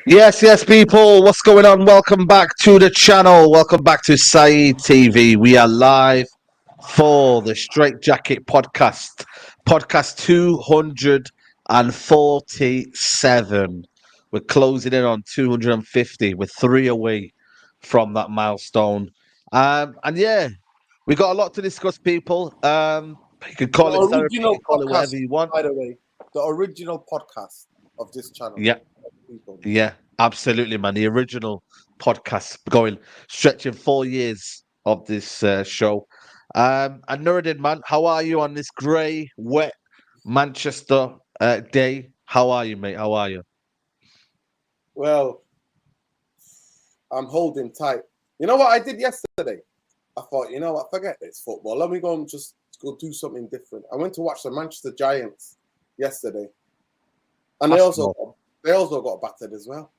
Yes, people. What's going on? Welcome back to the channel. Welcome back to Saeed TV. We are live for the Straightjacket podcast 247. We're closing in on 250. We're three away from that milestone. And yeah, we got a lot to discuss, people. You can The call it therapy, you original can call it podcast, whatever you want. by the way, the original podcast of this channel. Yeah. People. Yeah, absolutely, man. The original podcast going stretching 4 years of this show. And Nuruddin, man, how are you on this grey, wet Manchester day? How are you, mate? How are you? Well, I'm holding tight. You know what I did yesterday? I thought, you know what, forget this football. Let me go and just go do something different. I went to watch the Manchester Giants yesterday, and Arsenal. they also got battered as well.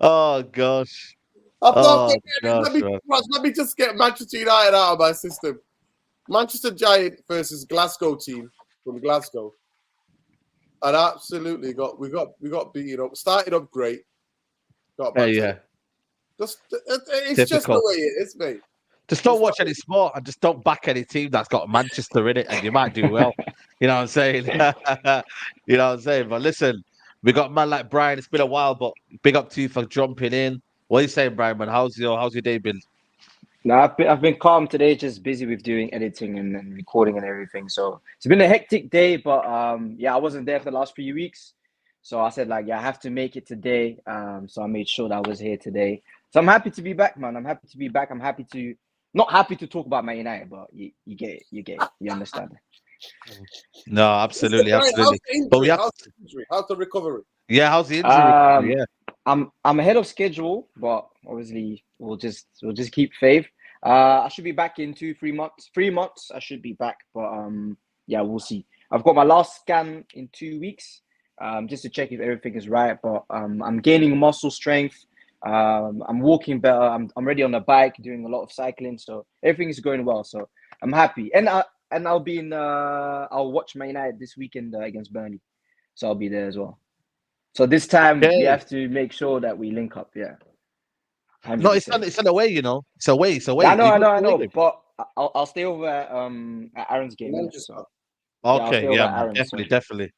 Oh gosh. I thought, Oh forget it. gosh, man. Let me just get Manchester United out of my system. Manchester Giant versus Glasgow team from Glasgow. And absolutely we got beaten up. Started up great, got Yeah, back. yeah. It's just the Typical. way it is, mate. Just don't It's watch not, any sport and just don't back any team that's got Manchester in it, and you might do well. You know what I'm saying? You know what I'm saying? But listen, we got a man like Brian. It's been a while, but big up to you for jumping in. What are you saying, Brian? Man, how's your day been? No, I've been calm today, just busy with doing editing and recording and everything. So it's been a hectic day, but yeah, I wasn't there for the last few weeks. So I said like, yeah, I have to make it today. So I made sure that I was here today. So I'm happy to be back, man. I'm happy to be back. I'm happy to not happy to talk about Man United, but you get it, you understand. No, listen, absolutely, Brian, how's absolutely. the But we injury? have, How's the injury? How's the recovery? yeah. How's the injury recovery? Um, Yeah, I'm ahead of schedule, but obviously we'll just keep faith. I should be back in 2 3 months. 3 months I should be back, but yeah, we'll see. I've got my last scan in 2 weeks, just to check if everything is right. But I'm gaining muscle strength. I'm walking better. I'm already on the bike, doing a lot of cycling, so everything is going well. So I'm happy, and I'll be in. I'll watch Man United this weekend against Burnley, so I'll be there as well. So this time we okay. have to make sure that we link up. Yeah, No, hundred it's percent. on. It's on the way. You know, it's away. It's Yeah, away. I Are know, you I going know, to I the away know. game? But I'll stay over at Aaron's game, innit? Manchester. So yeah, I'll stay Okay, over yeah, at man, Aaron's. definitely, So definitely.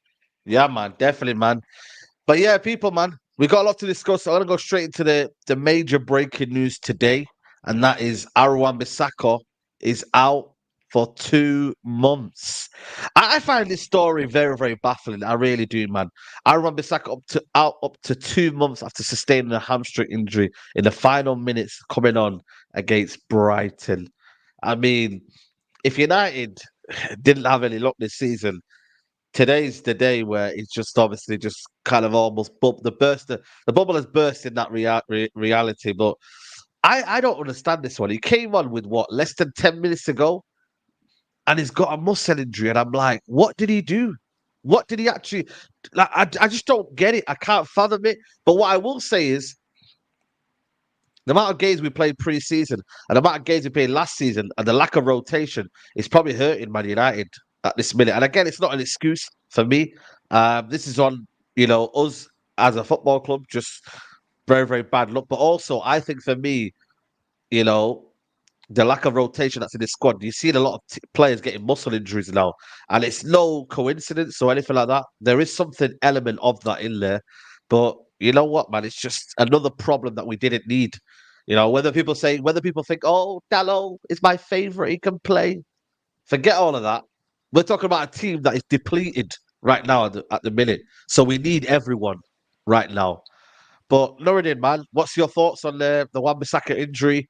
Yeah, man, definitely, man. But yeah, people, man, we got a lot to discuss. I'm gonna go straight into the major breaking news today, and that is Wan-Bissaka is out for 2 months. I find this story very, very baffling. I really do, man. Wan-Bissaka up to 2 months after sustaining a hamstring injury in the final minutes coming on against Brighton. I mean, if United didn't have any luck this season, today's the day where it's just obviously just kind of almost the bubble has burst in that reality. But I don't understand this one. He came on with what, less than 10 minutes ago, and he's got a muscle injury, and I'm like, what did he do? What did he actually like? I just don't get it. I can't fathom it. But what I will say is the amount of games we played pre-season and the amount of games we played last season and the lack of rotation is probably hurting Man United at this minute. And again, it's not an excuse for me. This is on, us as a football club, just very, very bad luck. But also, I think for me, you know, the lack of rotation that's in the squad, you see a lot of players getting muscle injuries now, and it's no coincidence or anything like that. There is something element of that in there, but you know what, man? It's just another problem that we didn't need. Whether people think, oh, Dallo is my favorite, he can play. Forget all of that. We're talking about a team that is depleted right now at the minute, so we need everyone right now. But Nuruddin, man, what's your thoughts on the Wan-Bissaka injury?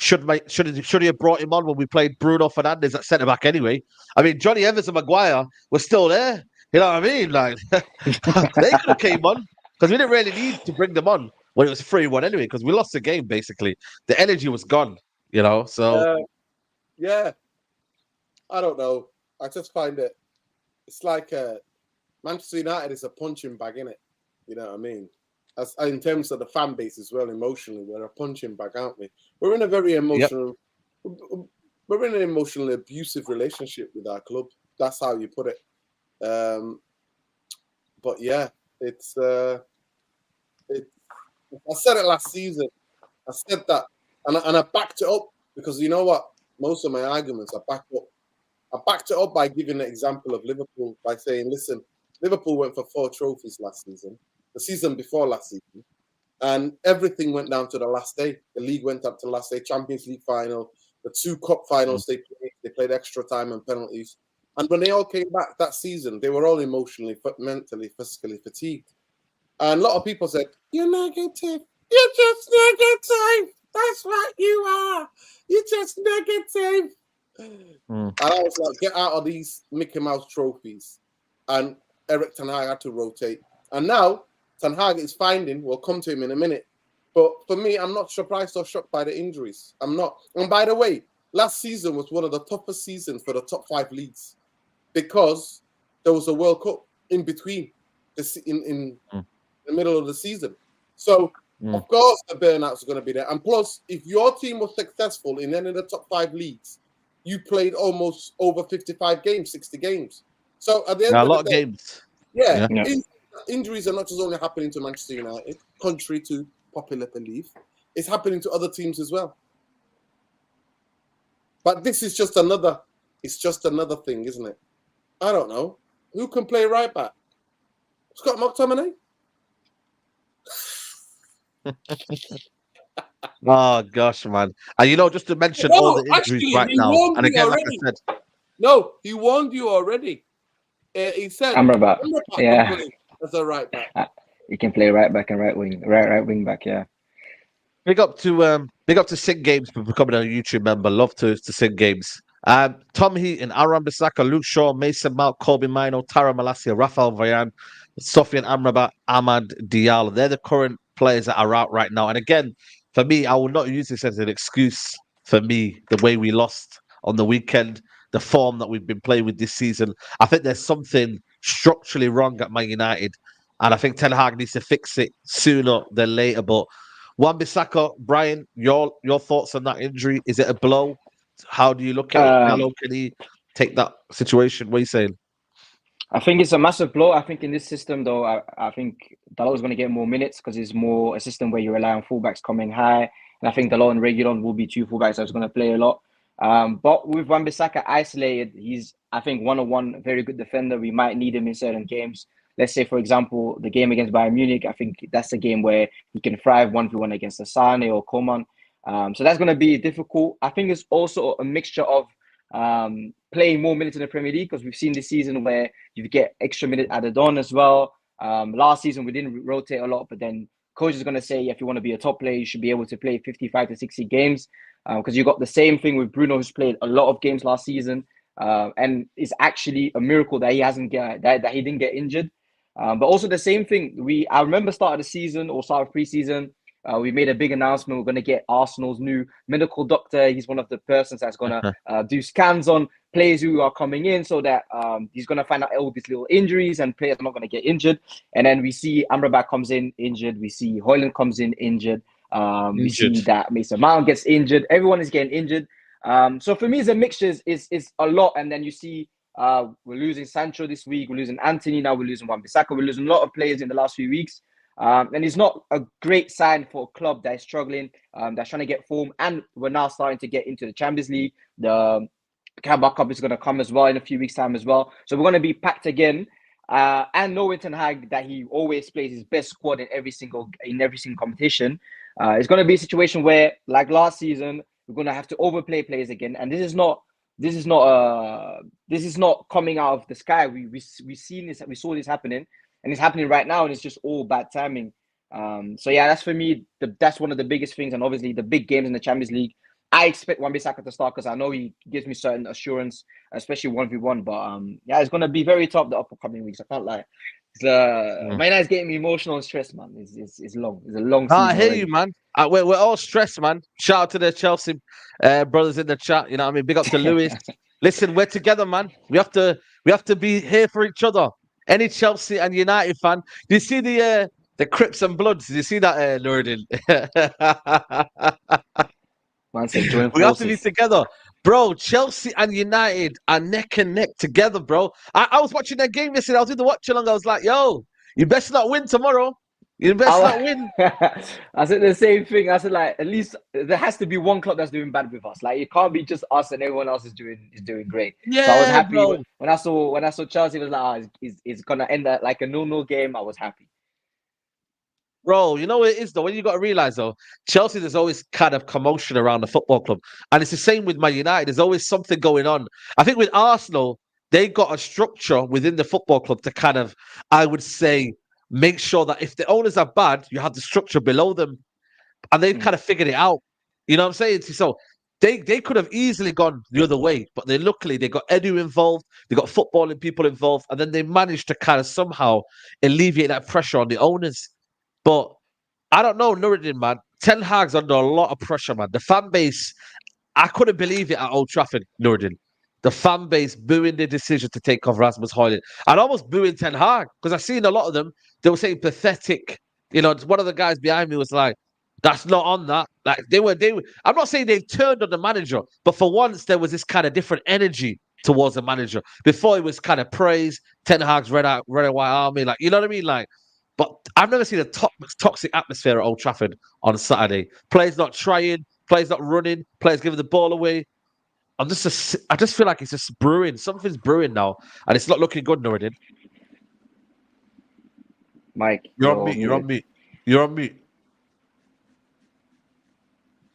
Should he have brought him on when we played Bruno Fernandes at centre back anyway? I mean, Johnny Evans and Maguire were still there. You know what I mean? Like they could have came on because we didn't really need to bring them on when it was 3-1 anyway. Because we lost the game basically. The energy was gone. So Uh, yeah, I don't know. I just find it's like Manchester United is a punching bag, innit? You know what I mean? As in terms of the fan base as well, emotionally, we're a punching bag, aren't we? We're in a very yep. emotional, we're in an emotionally abusive relationship with our club. That's how you put it. But yeah, It's I said it last season. I said that, and I backed it up because you know what? Most of my arguments I backed up. I backed it up by giving the example of Liverpool by saying, listen, Liverpool went for 4 trophies last season, the season before last season, and everything went down to the last day. The league went up to the last day, Champions League final, the 2 cup finals they played extra time and penalties. And when they all came back that season, they were all emotionally, mentally, physically fatigued. And a lot of people said, you're negative. You're just negative. That's what you are. You're just negative. And I was like, get out of these Mickey Mouse trophies. And Eric Ten Hag had to rotate. And now Ten Hag is finding, we'll come to him in a minute. But for me, I'm not surprised or shocked by the injuries. I'm not. And by the way, last season was one of the toughest seasons for the top 5 leagues because there was a World Cup in between in the middle of the season. So, of course, the burnouts are going to be there. And plus, if your team was successful in any of the top 5 leagues, you played almost over 55 games, 60 games. So at the end a of lot the day, of games. Yeah. Injuries are not just only happening to Manchester United, contrary to popular belief. It's happening to other teams as well. But this is just another. It's just another thing, isn't it? I don't know who can play right back. Scott McTominay. Oh gosh, man! And just to mention all the injuries right now, and again, like I said, he warned you already. He said Amrabat, yeah, as a right back. He can play right back and right wing back. Yeah. Big up to Sing Games for becoming a YouTube member. Love to Sing Games. Tom Heaton, Wan-Bissaka, Luke Shaw, Mason Mount, Kobe Mino, Tara Malacia, Rafael Varane, Sofian Amrabat, Ahmad Diallo. They're the current players that are out right now. And again, for me, I will not use this as an excuse for me, the way we lost on the weekend, the form that we've been playing with this season. I think there's something structurally wrong at Man United. And I think Ten Hag needs to fix it sooner than later. But Wan-Bissaka, Brian, your thoughts on that injury? Is it a blow? How do you look at it? Gallo, can he take that situation? What are you saying? I think it's a massive blow. I think in this system, though, I think Dalot is going to get more minutes because it's more a system where you rely on fullbacks coming high. And I think Dalot and Reguilon will be 2 fullbacks that's going to play a lot. But with Wan-Bissaka isolated, he's, I think, one-on-one, very good defender. We might need him in certain games. Let's say, for example, the game against Bayern Munich, I think that's a game where he can thrive 1v1 against Asane or Coman. So that's going to be difficult. I think it's also a mixture of playing more minutes in the Premier League because we've seen this season where you get extra minutes added on as well. Last season, we didn't rotate a lot, but then coach is going to say, if you want to be a top player, you should be able to play 55 to 60 games because you got the same thing with Bruno, who's played a lot of games last season. And it's actually a miracle that he didn't get injured. But also the same thing, I remember start of the season or start of preseason, we made a big announcement. We're going to get Arsenal's new medical doctor. He's one of the persons that's going to do scans on players who are coming in so that he's going to find out all these little injuries and players are not going to get injured. And then we see Amrabat comes in injured. We see Højlund comes in injured. We see that Mason Mount gets injured. Everyone is getting injured. So for me, it's a mixture. It's a lot. And then you see we're losing Sancho this week. We're losing Anthony. Now we're losing Wan-Bissaka. We're losing a lot of players in the last few weeks. And it's not a great sign for a club that is struggling, that's trying to get form. And we're now starting to get into the Champions League. The Carabao Cup is going to come as well in a few weeks' time as well. So we're going to be packed again. And knowing Ten Hag that he always plays his best squad in every single competition, it's going to be a situation where, like last season, we're going to have to overplay players again. And this is not coming out of the sky. We seen this. We saw this happening. And it's happening right now, and it's just all bad timing. So yeah, that's for me. That's one of the biggest things, and obviously the big games in the Champions League. I expect Wan-Bissaka to start because I know he gives me certain assurance, especially 1v1. But yeah, it's gonna be very tough the upcoming weeks. I can't lie. My night's getting me emotional and stressed, man. It's long. It's a long season. I hear you, man. We're all stressed, man. Shout out to the Chelsea brothers in the chat. You know what I mean? Big up to Lewis. Listen, we're together, man. We have to be here for each other. Any Chelsea and United fan, do you see the Crips and Bloods? Do you see that, Nordin? We have to be together, bro. Chelsea and United are neck and neck together, bro. I was watching that game yesterday. I was in the watch along. I was like, yo, You best not win tomorrow. You best not win. I said the same thing. I said, like, at least there has to be one club that's doing bad with us. Like, it can't be just us and everyone else is doing great. So I was Yeah, happy bro. when I saw Chelsea was like, it's gonna end at like a 0-0 game. I was happy. Bro, you know what it is though? When you got to realize though, Chelsea, there's always kind of commotion around the football club. And it's the same with Man United. There's always something going on. I think with Arsenal, they got a structure within the football club to kind of, I would say, make sure that if the owners are bad, you have the structure below them. And they've kind of figured it out. You know what I'm saying? So they could have easily gone the other way, but luckily they got Edu involved, they got footballing people involved, and then they managed to kind of somehow alleviate that pressure on the owners. But I don't know, Nuruddin, man. Ten Hag's under a lot of pressure, man. The fan base, I couldn't believe it at Old Trafford, Nuruddin. The fan base booing the decision to take off Rasmus Højlund and almost booing Ten Hag because I've seen a lot of them. They were saying pathetic. You know, one of the guys behind me was like, "That's not on that." Like they were. I'm not saying they've turned on the manager, but for once there was this kind of different energy towards the manager. Before it was kind of praise. Ten Hag's red and white army, like you know what I mean, like. But I've never seen a toxic atmosphere at Old Trafford on Saturday. Players not trying, players not running, players giving the ball away. I just feel like it's just brewing. Something's brewing now, and it's not looking good, Nuruddin. Mike, You're on mute. You're on mute. You're on mute.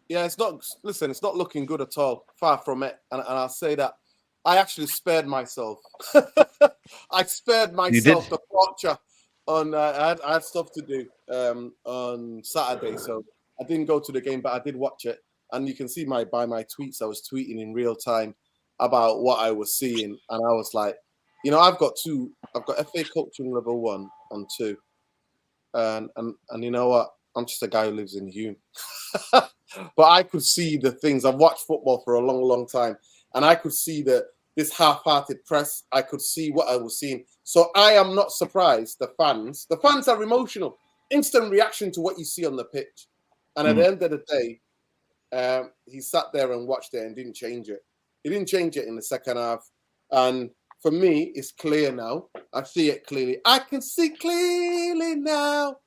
Yeah, it's not. Listen, it's not looking good at all. Far from it. And I'll say that I actually spared myself. I spared myself the torture. I had stuff to do on Saturday, so I didn't go to the game, but I did watch it. And you can see by my tweets, I was tweeting in real time about what I was seeing, and I was like, you know, I've got FA coaching level 1 and 2, and you know what? I'm just a guy who lives in Hume, but I could see the things. I've watched football for a long, long time, and I could see this half-hearted press. I could see what I was seeing. So I am not surprised. The fans are emotional. Instant reaction to what you see on the pitch. And at the end of the day, he sat there and watched it and didn't change it. He didn't change it in the second half. And for me, it's clear now. I see it clearly. I can see clearly now.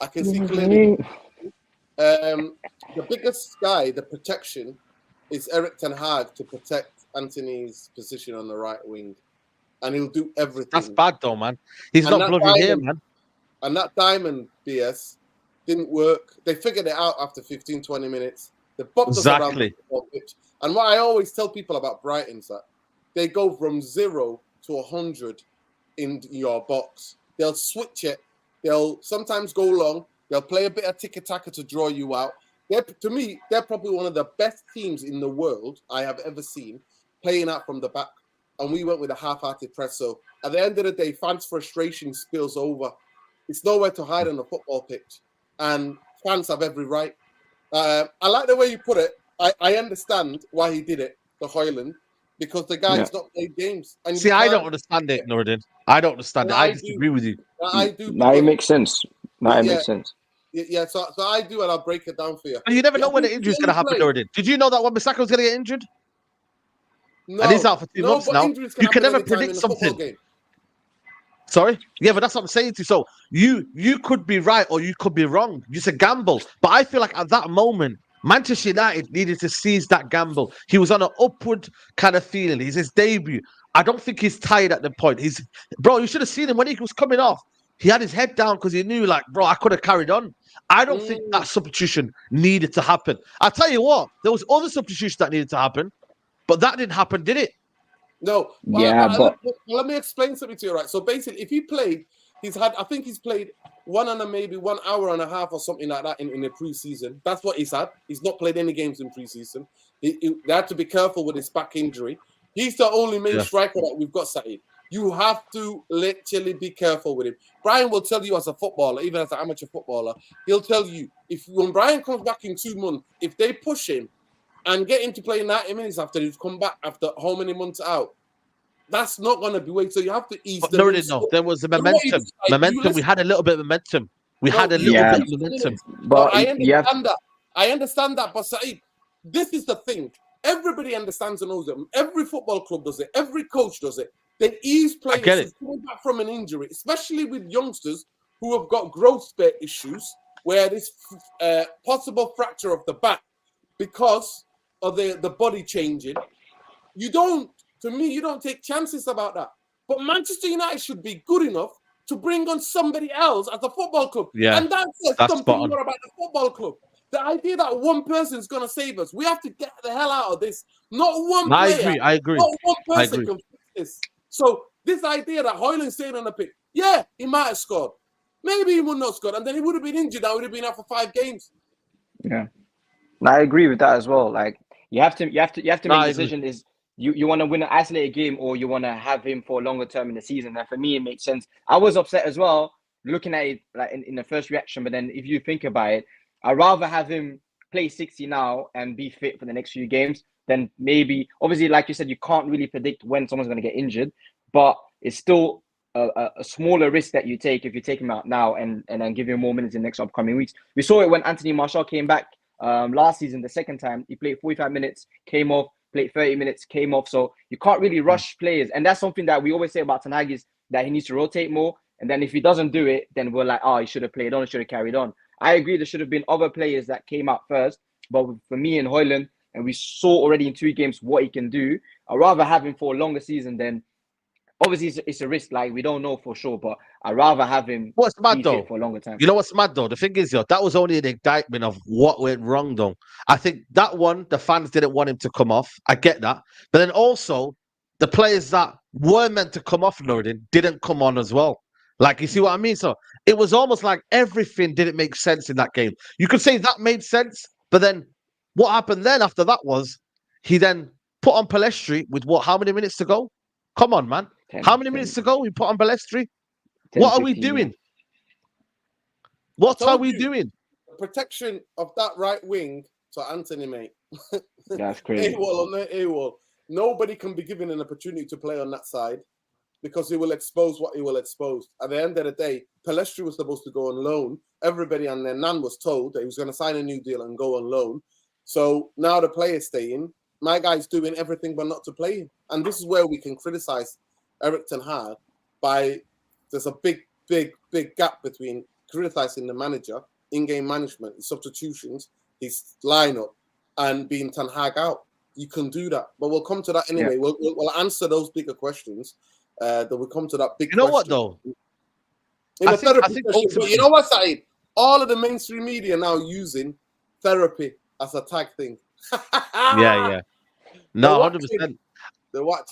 I can see clearly. The biggest guy, the protection, is Erik Ten Hag to protect Anthony's position on the right wing. And he'll do everything. That's bad though, man. He's not bloody here, man. And that diamond BS didn't work. They figured it out after 15, 20 minutes. They bopped us around the pitch. And what I always tell people about Brighton is that they go from 0 to 100 in your box. They'll switch it. They'll sometimes go long. They'll play a bit of tiki-taka to draw you out. To me, they're probably one of the best teams in the world I have ever seen playing out from the back. And we went with a half-hearted press. So at the end of the day, fans' frustration spills over. It's nowhere to hide on the football pitch. And fans have every right. I like the way you put it. I understand why he did it, the Højlund, because the guy's not played games. And see, I don't understand it, Nuruddin. I don't understand it. I disagree with you. I do. Now it makes sense. Now it makes sense. Yeah, so I do, and I'll break it down for you. But you never know when the injury is going to happen, Nuruddin. Did you know that Wan-Bissaka was going to get injured? No, and he's out for 2 months now. You can never predict something. Sorry? Yeah, but that's what I'm saying to you. So you could be right or you could be wrong. It's a gamble. But I feel like at that moment, Manchester United needed to seize that gamble. He was on an upward kind of feeling. He's his debut. I don't think he's tired at the point. Bro, you should have seen him when he was coming off. He had his head down because he knew, like, bro, I could have carried on. I don't think that substitution needed to happen. I'll tell you what, there was other substitutions that needed to happen, but that didn't happen, did it? No. But let me explain something to you, right? So basically, if he played, I think he's played 1 hour and a half or something like that in the preseason. That's what he's had. He's not played any games in preseason. They had to be careful with his back injury. He's the only main striker that we've got, Saeed. You have to literally be careful with him. Brian will tell you as a footballer, even as an amateur footballer, he'll tell you, when Brian comes back in 2 months, if they push him and get him to play 90 minutes after he's come back after how many months out, that's not going to be way. So you have to ease them. No, there was a momentum. We had a little bit of momentum. We had a little bit of momentum. But I understand that. I understand that. But Saeed, this is the thing. Everybody understands and knows it. Every football club does it. Every coach does it. They ease get players it. who's coming back from an injury, especially with youngsters who have got growth spurt issues, where this possible fracture of the back because of the body changing. You don't take chances about that. But Manchester United should be good enough to bring on somebody else as a football club. Yeah, And that says that's something spot on. more about the football club. The idea that one person is going to save us, we have to get the hell out of this. Not one I player, agree. not one I person agree. can fix this. So this idea that Højlund's staying on the pitch, yeah, he might have scored. Maybe he would not score, and then he would have been injured. I would have been out for 5 games. Yeah, I agree with that as well. Like you have to make I a agree. decision. Is you want to win an isolated game or you want to have him for a longer term in the season? And for me, it makes sense. I was upset as well looking at it like in the first reaction, but then if you think about it, I'd rather have him play 60 now and be fit for the next few games than maybe. Obviously, like you said, you can't really predict when someone's going to get injured, but it's still a smaller risk that you take if you take him out now and then give him more minutes in the next upcoming weeks. We saw it when Anthony Martial came back last season. The second time he played 45 minutes, came off, played 30 minutes, came off. So you can't really rush players, and that's something that we always say about Ten Hag is that he needs to rotate more. And then if he doesn't do it, then we're like, oh, he should have played on, he should have carried on. I agree there should have been other players that came out first, but for me and Højlund, and we saw already in 2 games what he can do. I'd rather have him for a longer season than. Obviously, it's a risk. Like we don't know for sure, but I'd rather have him What's mad be though? fit for a longer time. You know what's mad though? The thing is, that was only an indictment of what went wrong though. I think that one, the fans didn't want him to come off. I get that. But then also, the players that were meant to come off loading didn't come on as well. Like, you see what I mean? So it was almost like everything didn't make sense in that game. You could say that made sense, but then what happened then after that was he then put on Palestri with how many minutes to go? Come on, man. 10, How many 10, minutes to go? We put on Palestri? 10, What are we 15, doing? yeah. What are told we you. doing? The protection of that right wing to Anthony, mate. That's crazy. AWOL or no AWOL. Nobody can be given an opportunity to play on that side because he will expose what he will expose. At the end of the day, Palestri was supposed to go on loan. Everybody and their nan was told that he was going to sign a new deal and go on loan. So now the player's staying. My guy's doing everything but not to play him. And this is where we can criticize Erik Ten Hag by there's a big gap between criticizing the manager, in-game management, his substitutions, his lineup, and being Ten Hag out. You can do that. But we'll come to that anyway. Yeah. We'll answer those bigger questions. Then we'll come to that big question. You know what, though? I think but you know what, Saeed? All of the mainstream media now using therapy as a tag thing. Yeah. No, 100%.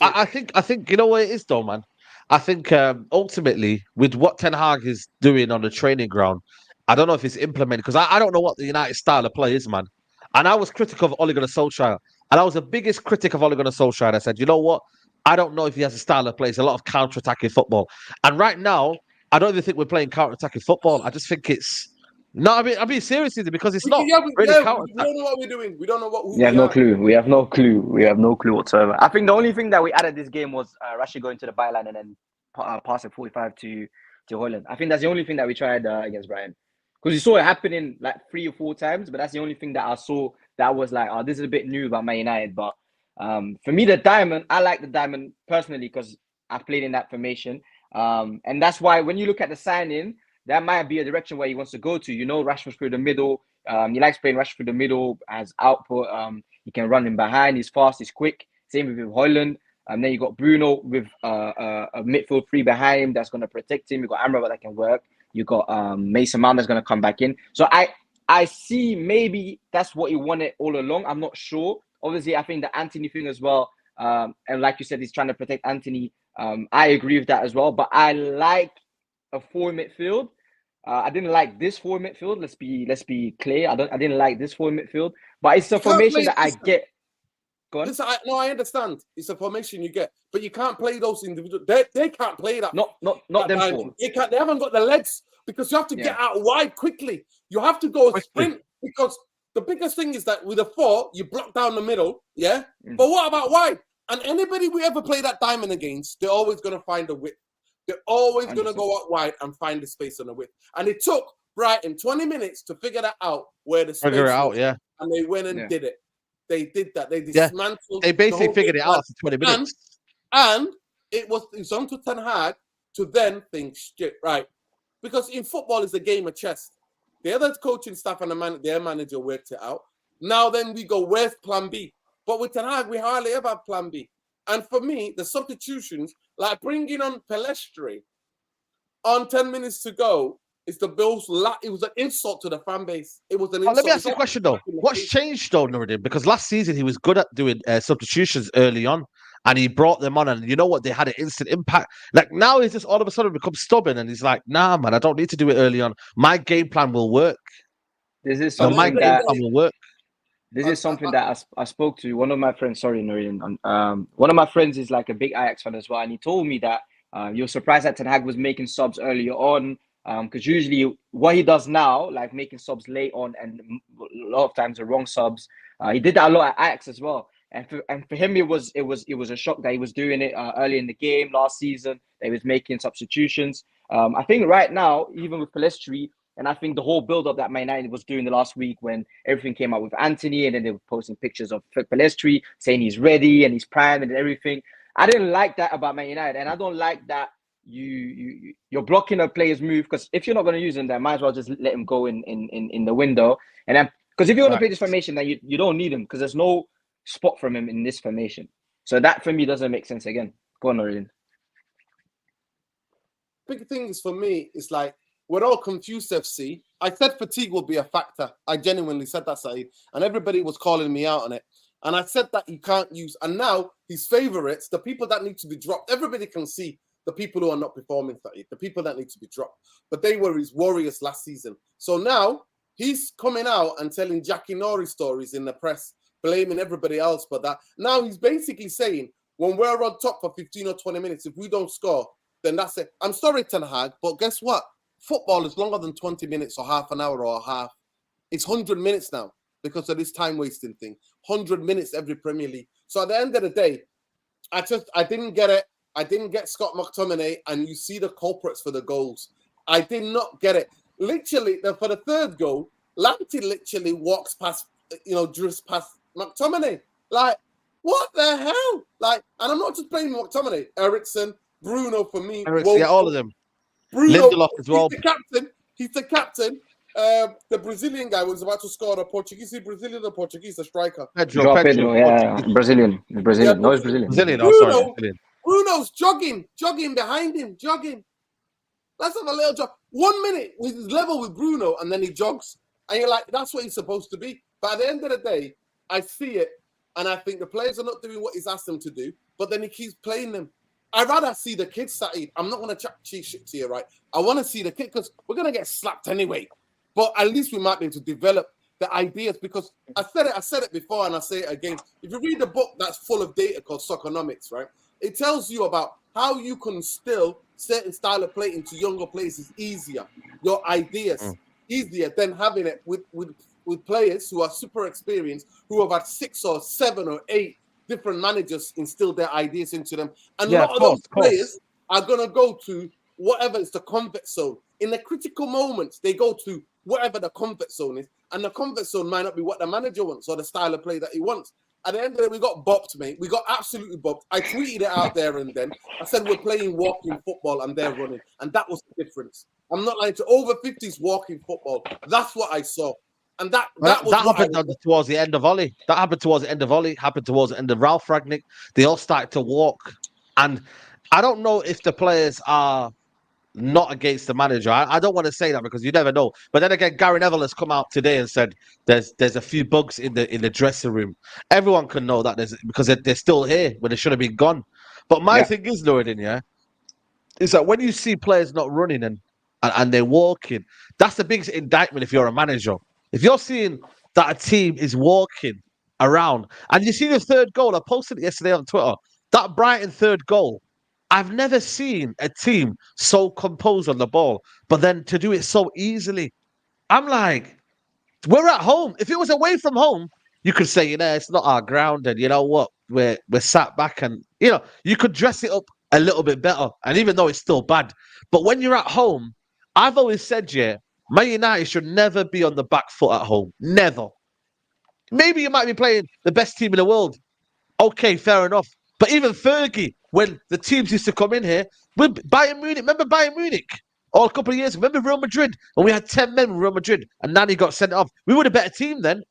I think you know what it is though, man. I think ultimately with what Ten Hag is doing on the training ground, I don't know if it's implemented because I don't know what the United style of play is, man. And I was critical of Ole Gunnar Solskjaer, and I was the biggest critic of Ole Gunnar Solskjaer. And I said, you know what? I don't know if he has a style of play. It's a lot of counter-attacking football. And right now, I don't even think we're playing counter-attacking football. I just think it's no. I'm being serious with it because it's not. Yeah, we don't know what we're doing. We don't know what. We have no clue. We have no clue. We have no clue whatsoever. I think the only thing that we added this game was Rashid going to the byline and then passing 45 to Højlund. I think that's the only thing that we tried against Brighton. Because you saw it happening like 3 or 4 times, but that's the only thing that I saw that was like, oh, this is a bit new about Man United. But for me, the diamond, I like the diamond personally because I've played in that formation. And that's why when you look at the signing, that might be a direction where he wants to go to. You know, Rashford through the middle. He likes playing Rashford through the middle as output. He can run him behind. He's fast. He's quick. Same with Højlund. And then you got Bruno with a midfield 3 behind him that's going to protect him. You got Amrabat that can work. You got Mason Mount that's going to come back in. So I see maybe that's what he wanted all along. I'm not sure. Obviously, I think the Anthony thing as well. And like you said, he's trying to protect Anthony. I agree with that as well. But I like a 4 midfield. I didn't like this 4 midfield. Let's be clear. I didn't like this 4 midfield. But it's a formation that I get. Go on. Listen, I understand. It's a formation you get, but you can't play those individual. They can't play that. Not them 4. They haven't got the legs because you have to get out wide quickly. You have to go sprint because the biggest thing is that with a 4, you block down the middle. Yeah. But what about wide? And anybody we ever play that diamond against, they're always going to find a width. They're always going to go out wide and find the space on the width. And it took Brighton 20 minutes to figure that out where the space was. Yeah. And they went and did it. They did that. They dismantled. They basically figured it out for 20 minutes. And it's on to Ten Hag to then think, shit, right? Because in football, it's a game of chess. The other coaching staff and their manager worked it out. Now then we go, where's plan B? But with Ten Hag, we hardly ever have plan B. And for me, the substitutions, like bringing on Pelestri on 10 minutes to go, is the Bills. It was an insult to the fan base. It was an insult. Let me ask you a question though. What's changed though, Nuruddin? Because last season he was good at doing substitutions early on, and he brought them on, and you know what? They had an instant impact. Like now, he's just all of a sudden become stubborn, and he's like, "Nah, man, I don't need to do it early on. My game plan will work. This is So my something game that plan will work." this is something that I spoke to one of my friends. Sorry, Noreen. One of my friends is like a big Ajax fan as well, and he told me that you're surprised that Ten Hag was making subs earlier on. Because usually what he does now, like making subs late on, and a lot of times the wrong subs, he did that a lot at Ajax as well. And for him, it was a shock that he was doing it early in the game last season. That he was making substitutions. I think right now, even with Pelestri, and I think the whole build-up that Man United was doing the last week when everything came out with Anthony, and then they were posting pictures of Pelestri saying he's ready and he's primed and everything. I didn't like that about Man United, and I don't like that. You're blocking a player's move, because if you're not going to use him, then might as well just let him go in the window. And then, because if you want to play this formation, then you don't need him, because there's no spot from him in this formation. So that for me doesn't make sense again. Go on, Noreen. Big things for me is like we're all confused. FC. I said fatigue will be a factor. I genuinely said that, Saeed, and everybody was calling me out on it. And I said that you can't use. And now his favourites, the people that need to be dropped, everybody can see. The people who are not performing, the people that need to be dropped. But they were his warriors last season. So now he's coming out and telling Jackie Nori stories in the press, blaming everybody else for that. Now he's basically saying, when we're on top for 15 or 20 minutes, if we don't score, then that's it. I'm sorry, Ten Hag, but guess what? Football is longer than 20 minutes or half an hour or a half. It's 100 minutes now because of this time-wasting thing. 100 minutes every Premier League. So at the end of the day, I didn't get it. I didn't get Scott McTominay, and you see the culprits for the goals. I did not get it. Literally, for the third goal, Lamptey literally walks past, just past McTominay. Like, what the hell? Like, and I'm not just playing McTominay. Ericsson, Bruno for me. Yeah, all of them. Bruno, Lindelof as well. He's the captain. The Brazilian guy was about to score. The Portuguese, the Portuguese, the striker. Pedro, yeah, Brazilian. Yeah, No, it's Brazilian. Brazilian. Brazilian. Bruno's jogging behind him, jogging. Let's have a little jog. 1 minute, he's level with Bruno, and then he jogs. And you're like, that's what he's supposed to be. But at the end of the day, I see it, and I think the players are not doing what he's asked them to do, but then he keeps playing them. I'd rather see the kids, Saeed. I'm not going to chat cheap shit to you, right? I want to see the kid, because we're going to get slapped anyway. But at least we might be able to develop the ideas, because I said it before, and I say it again. If you read the book that's full of data called Soccernomics, right? It tells you about how you can still certain style of play into younger players is easier. Your ideas easier than having it with players who are super experienced, who have had 6 or 7 or 8 different managers instill their ideas into them. And a lot of those players are going to go to whatever is the comfort zone. In the critical moments, they go to whatever the comfort zone is. And the comfort zone might not be what the manager wants or the style of play that he wants. At the end of the day, we got bopped, mate. We got absolutely bopped. I tweeted it out there and then. I said we're playing walking football and they're running. And that was the difference. I'm not lying to over 50s walking football. That's what I saw. And that happened towards the end of Ollie. That happened towards the end of Ollie. Happened towards the end of Ralph Ragnick. They all started to walk. And I don't know if the players are not against the manager. I don't want to say that because you never know. But then again, Gary Neville has come out today and said there's a few bugs in the dressing room. Everyone can know that because they're still here when they should have been gone. But my thing is, Nuruddin, is that when you see players not running and they're walking, that's the biggest indictment if you're a manager. If you're seeing that a team is walking around, and you see the third goal, I posted it yesterday on Twitter, that Brighton third goal, I've never seen a team so composed on the ball, but then to do it so easily. I'm like, we're at home. If it was away from home, you could say, it's not our ground, and you know what, we're sat back, and you could dress it up a little bit better. And even though it's still bad, but when you're at home, I've always said, Man United should never be on the back foot at home. Never. Maybe you might be playing the best team in the world. Okay, fair enough. But even Fergie, when the teams used to come in here, with Bayern Munich, remember Bayern Munich? All a couple of years, remember Real Madrid? And we had 10 men with Real Madrid, and Nani got sent off. We were a better team then.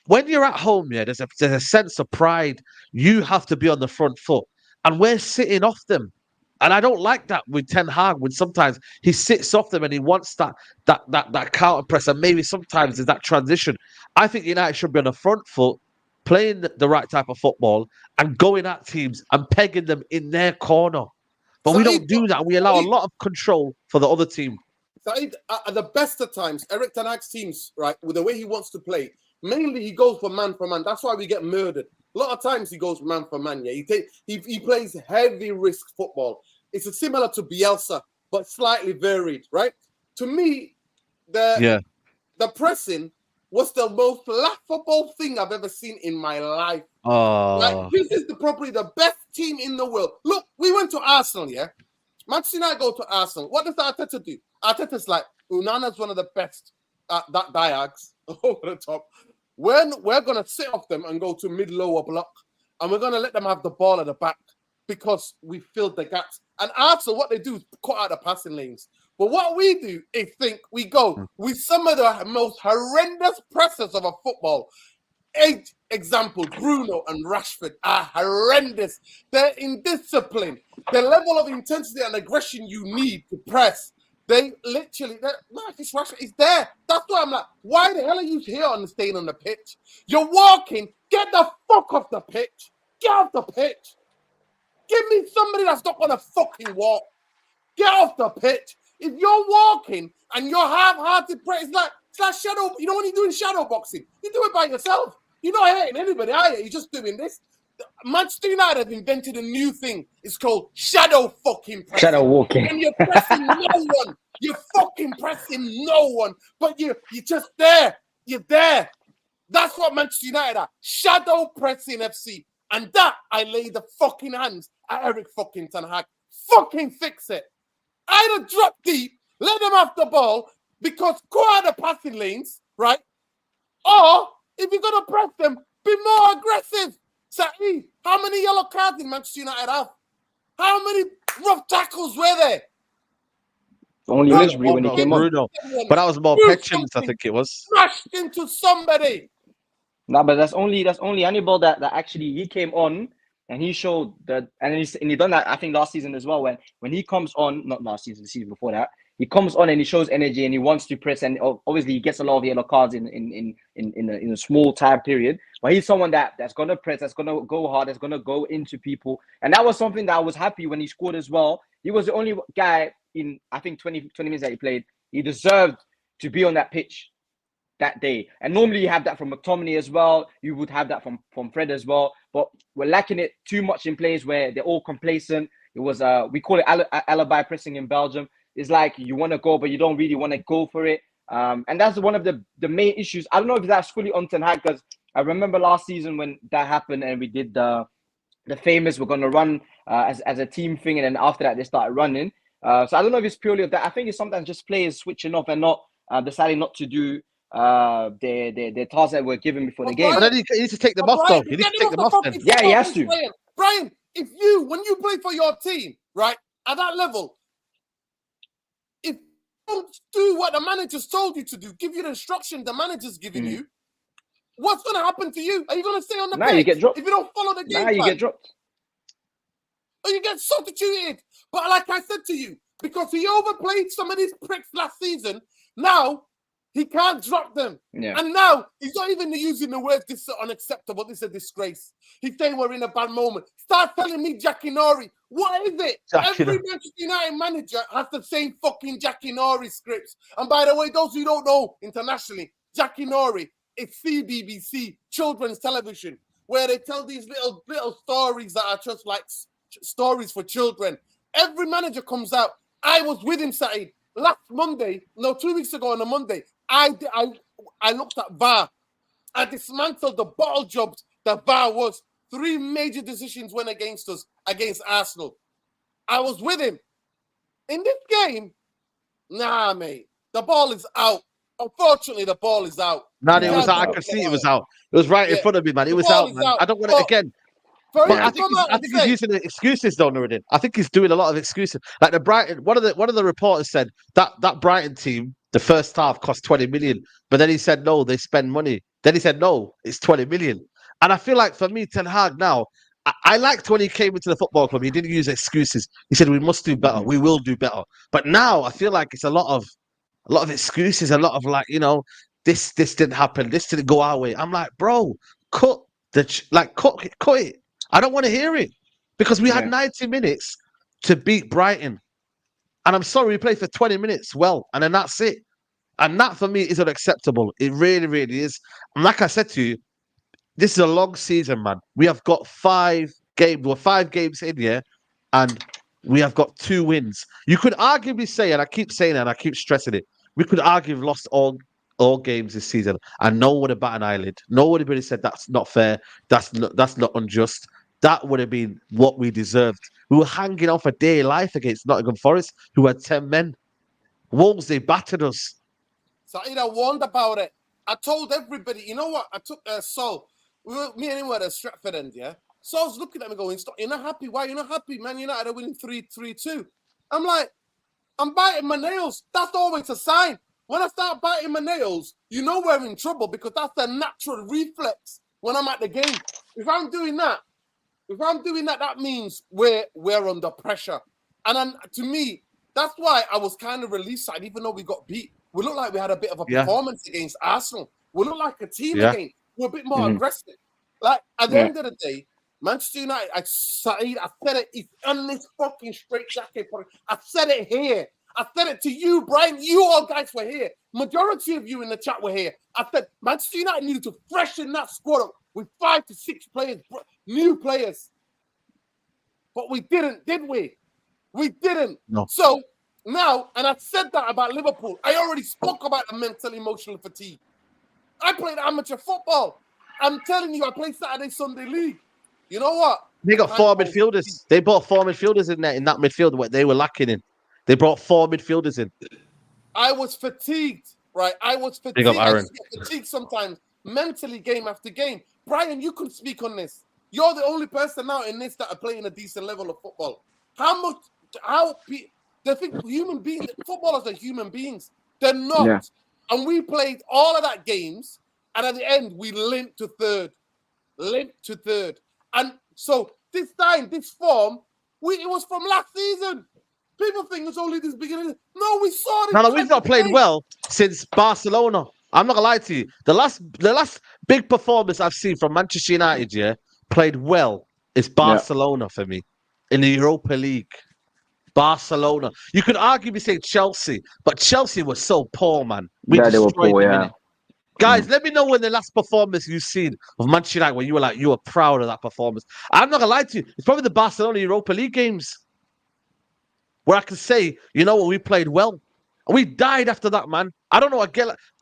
When you're at home, yeah, there's a sense of pride. You have to be on the front foot. And we're sitting off them. And I don't like that with Ten Hag, when sometimes he sits off them and he wants that counter press, and maybe sometimes there's that transition. I think United should be on the front foot, playing the right type of football and going at teams and pegging them in their corner. But we don't do that. We allow a lot of control for the other team. Saeed, at the best of times, Eric Ten Hag's teams, right, with the way he wants to play, mainly he goes for man. That's why we get murdered. A lot of times he goes man for man. Yeah, he plays heavy risk football. It's similar to Bielsa, but slightly varied, right? To me, the pressing was the most laughable thing I've ever seen in my life. Like, this is probably the best team in the world. Look, we went to Arsenal, yeah? Manchester United go to Arsenal. What does Arteta do? Arteta's like, Onana's one of the best that diags over the top. We're going to sit off them and go to mid-lower block, and we're going to let them have the ball at the back because we filled the gaps. And Arsenal, what they do is cut out the passing lanes. But what we do is we go with some of the most horrendous pressers of a football. 8 examples, Bruno and Rashford are horrendous. They're indisciplined. The level of intensity and aggression you need to press, they literally, Marcus Rashford is there. That's why I'm like, why the hell are you here staying on the pitch? You're walking. Get the fuck off the pitch. Get off the pitch. Give me somebody that's not going to fucking walk. Get off the pitch. If you're walking and you're half-hearted, it's like shadow. You know when you're doing shadow boxing, you do it by yourself. You're not hurting anybody, are you? You're just doing this. Manchester United have invented a new thing. It's called shadow fucking pressing. Shadow walking. And you're pressing no one. You're fucking pressing no one. But you're just there. You're there. That's what Manchester United are. Shadow pressing FC. And that I lay the fucking hands at Eric fucking Ten Hag. Fucking fix it. Either drop deep, let them have the ball, because go out the passing lanes, right? Or if you're gonna press them, be more aggressive. Saeed, how many yellow cards did Manchester United have? How many rough tackles were there? Only Lisbury when he came on. But that was more petulance, I think it was. Smashed into somebody. No, but that's only Hannibal that actually he came on and he showed that, and he done that I think last season as well. When he comes on, not last season, the season before that, he comes on and he shows energy and he wants to press, and obviously he gets a lot of yellow cards in a small time period. But he's someone that's gonna press, that's gonna go hard, that's gonna go into people, and that was something that I was happy when he scored as well. He was the only guy in I think 20 minutes that he played. He deserved to be on that pitch that day. And normally you have that from McTominay as well. You would have that from Fred as well. But we're lacking it too much in plays where they're all complacent. It was we call it alibi pressing in Belgium. It's like you want to go, but you don't really want to go for it. And that's one of the main issues. I don't know if that's fully on Ten Hag, because I remember last season when that happened and we did the famous we're going to run as a team thing, and then after that they started running. So I don't know if it's purely of that. I think it's sometimes just players switching off and not deciding not to do their tasks that were given before the game. But then he needs to take them off, though. He needs to take them off then. Yeah, he has to. Brian, when you play for your team, right, at that level, if you don't do what the manager's told you to do, give you the instruction the manager's giving you, what's going to happen to you? Are you going to stay on the pitch? You get dropped. If you don't follow the game plan? You get dropped. Or you get substituted. But like I said to you, because he overplayed some of these pricks last season, now he can't drop them. Yeah. And now he's not even using the words, this is unacceptable, this is a disgrace. He's saying we're in a bad moment. Start telling me Jackinory. What is it? Every Manchester United manager has the same fucking Jackinory scripts. And by the way, those who don't know internationally, Jackinory, it's CBBC, children's television, where they tell these little stories that are just like stories for children. Every manager comes out. I was with him, Saeed. Last Monday, 2 weeks ago on a Monday, I looked at VAR. I dismantled the ball jobs that VAR was. 3 major decisions went against us, against Arsenal. I was with him. In this game, nah, mate. The ball is out. Unfortunately, the ball is out. No, it was out. I could see it was out. It was right in front of me, man. It was out, man. I don't want it again. For But him I to think come out I and think he's say, using the excuses, though, Nuruddin. I think he's doing a lot of excuses. Like the Brighton, one of the reporters said that Brighton team, the first half cost 20 million, but then he said no, they spend money. Then he said no, it's 20 million. And I feel like for me, Ten Hag now, I liked when he came into the football club. He didn't use excuses. He said we must do better, we will do better. But now I feel like it's a lot of excuses, a lot of like, this didn't happen, this didn't go our way. I'm like, bro, cut cut it. I don't want to hear it because we had 90 minutes to beat Brighton. And I'm sorry, we played for 20 minutes well, and then that's it. And that for me is unacceptable. It really, really is. And like I said to you, this is a long season, man. We have got 5 games. We're 5 games in here, and we have got 2 wins. You could arguably say, and I keep saying it and I keep stressing it, we could argue we've lost all games this season, and no one would have bat an eyelid. Nobody would have said that's not fair, that's not unjust. That would have been what we deserved. We were hanging off a day of life against Nottingham Forest, who had 10 men. Wolves, they battered us. So I warned about it. I told everybody, you know what? I took Sol. Me and him were at Stratford end, yeah? Sol's looking at me going, "Stop, you're not happy. Why you're not happy? Man United are winning 3-2. I'm like, I'm biting my nails. That's always a sign. When I start biting my nails, you know we're in trouble because that's a natural reflex when I'm at the game. If I'm doing that, that means we're under pressure. And then, to me, that's why I was kind of relieved, even though we got beat. We looked like we had a bit of a performance against Arsenal. We looked like a team again. We're a bit more aggressive. Like, at the end of the day, Manchester United, I said it, it's on this fucking Straightjacket. I said it here. I said it to you, Brian. You all guys were here. Majority of you in the chat were here. I said Manchester United needed to freshen that squad up with 5 to 6 players, new players. But we didn't, did we? We didn't. No. So now, and I said that about Liverpool. I already spoke about the mental, emotional fatigue. I played amateur football. I'm telling you, I played Saturday, Sunday league. You know what? They got 4 midfielders. They brought 4 midfielders in that midfield, what they were lacking in. They brought 4 midfielders in. I was fatigued, right? I was fatigued. Big up, Aaron. I get fatigued sometimes, mentally, game after game. Brian, you can speak on this. You're the only person now in this that are playing a decent level of football. They think human beings, footballers are human beings. They're not. Yeah. And we played all of that games, and at the end, we limped to third. And so this time, this form, it was from last season. People think it's only this beginning. No, we saw this. No, we've not played well since Barcelona. I'm not gonna lie to you. The last big performance I've seen from Manchester United, played well, is Barcelona for me in the Europa League. Barcelona. You could arguably say Chelsea, but Chelsea was so poor, man. They were poor, yeah. Guys, let me know when the last performance you've seen of Manchester United when you were proud of that performance. I'm not gonna lie to you. It's probably the Barcelona Europa League games where I can say, you know what, we played well. We died after that, man. I don't know.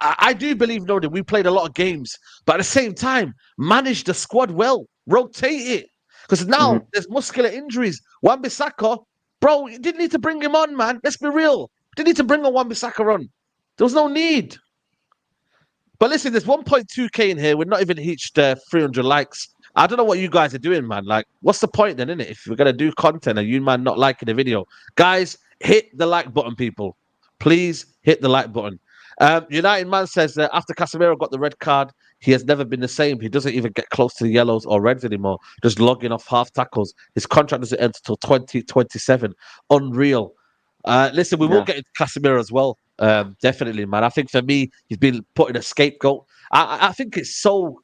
I do believe, that we played a lot of games, but at the same time, managed the squad well, rotate it. Because now there's muscular injuries. Wan-Bissaka, bro, you didn't need to bring him on, man. Let's be real. Didn't need to bring a Wan-Bissaka on. There was no need. But listen, there's 1.2K in here. We're not even reached 300 likes. I don't know what you guys are doing, man. Like, what's the point then, innit? If we're going to do content and you, man, not liking the video. Guys, hit the like button, people. Please hit the like button. United Man says that after Casemiro got the red card, he has never been the same. He doesn't even get close to the yellows or reds anymore. Just logging off half tackles. His contract doesn't end until 2027. Unreal. Listen, we will get into Casemiro as well. Definitely, man. I think for me, he's been put in a scapegoat. I think it's so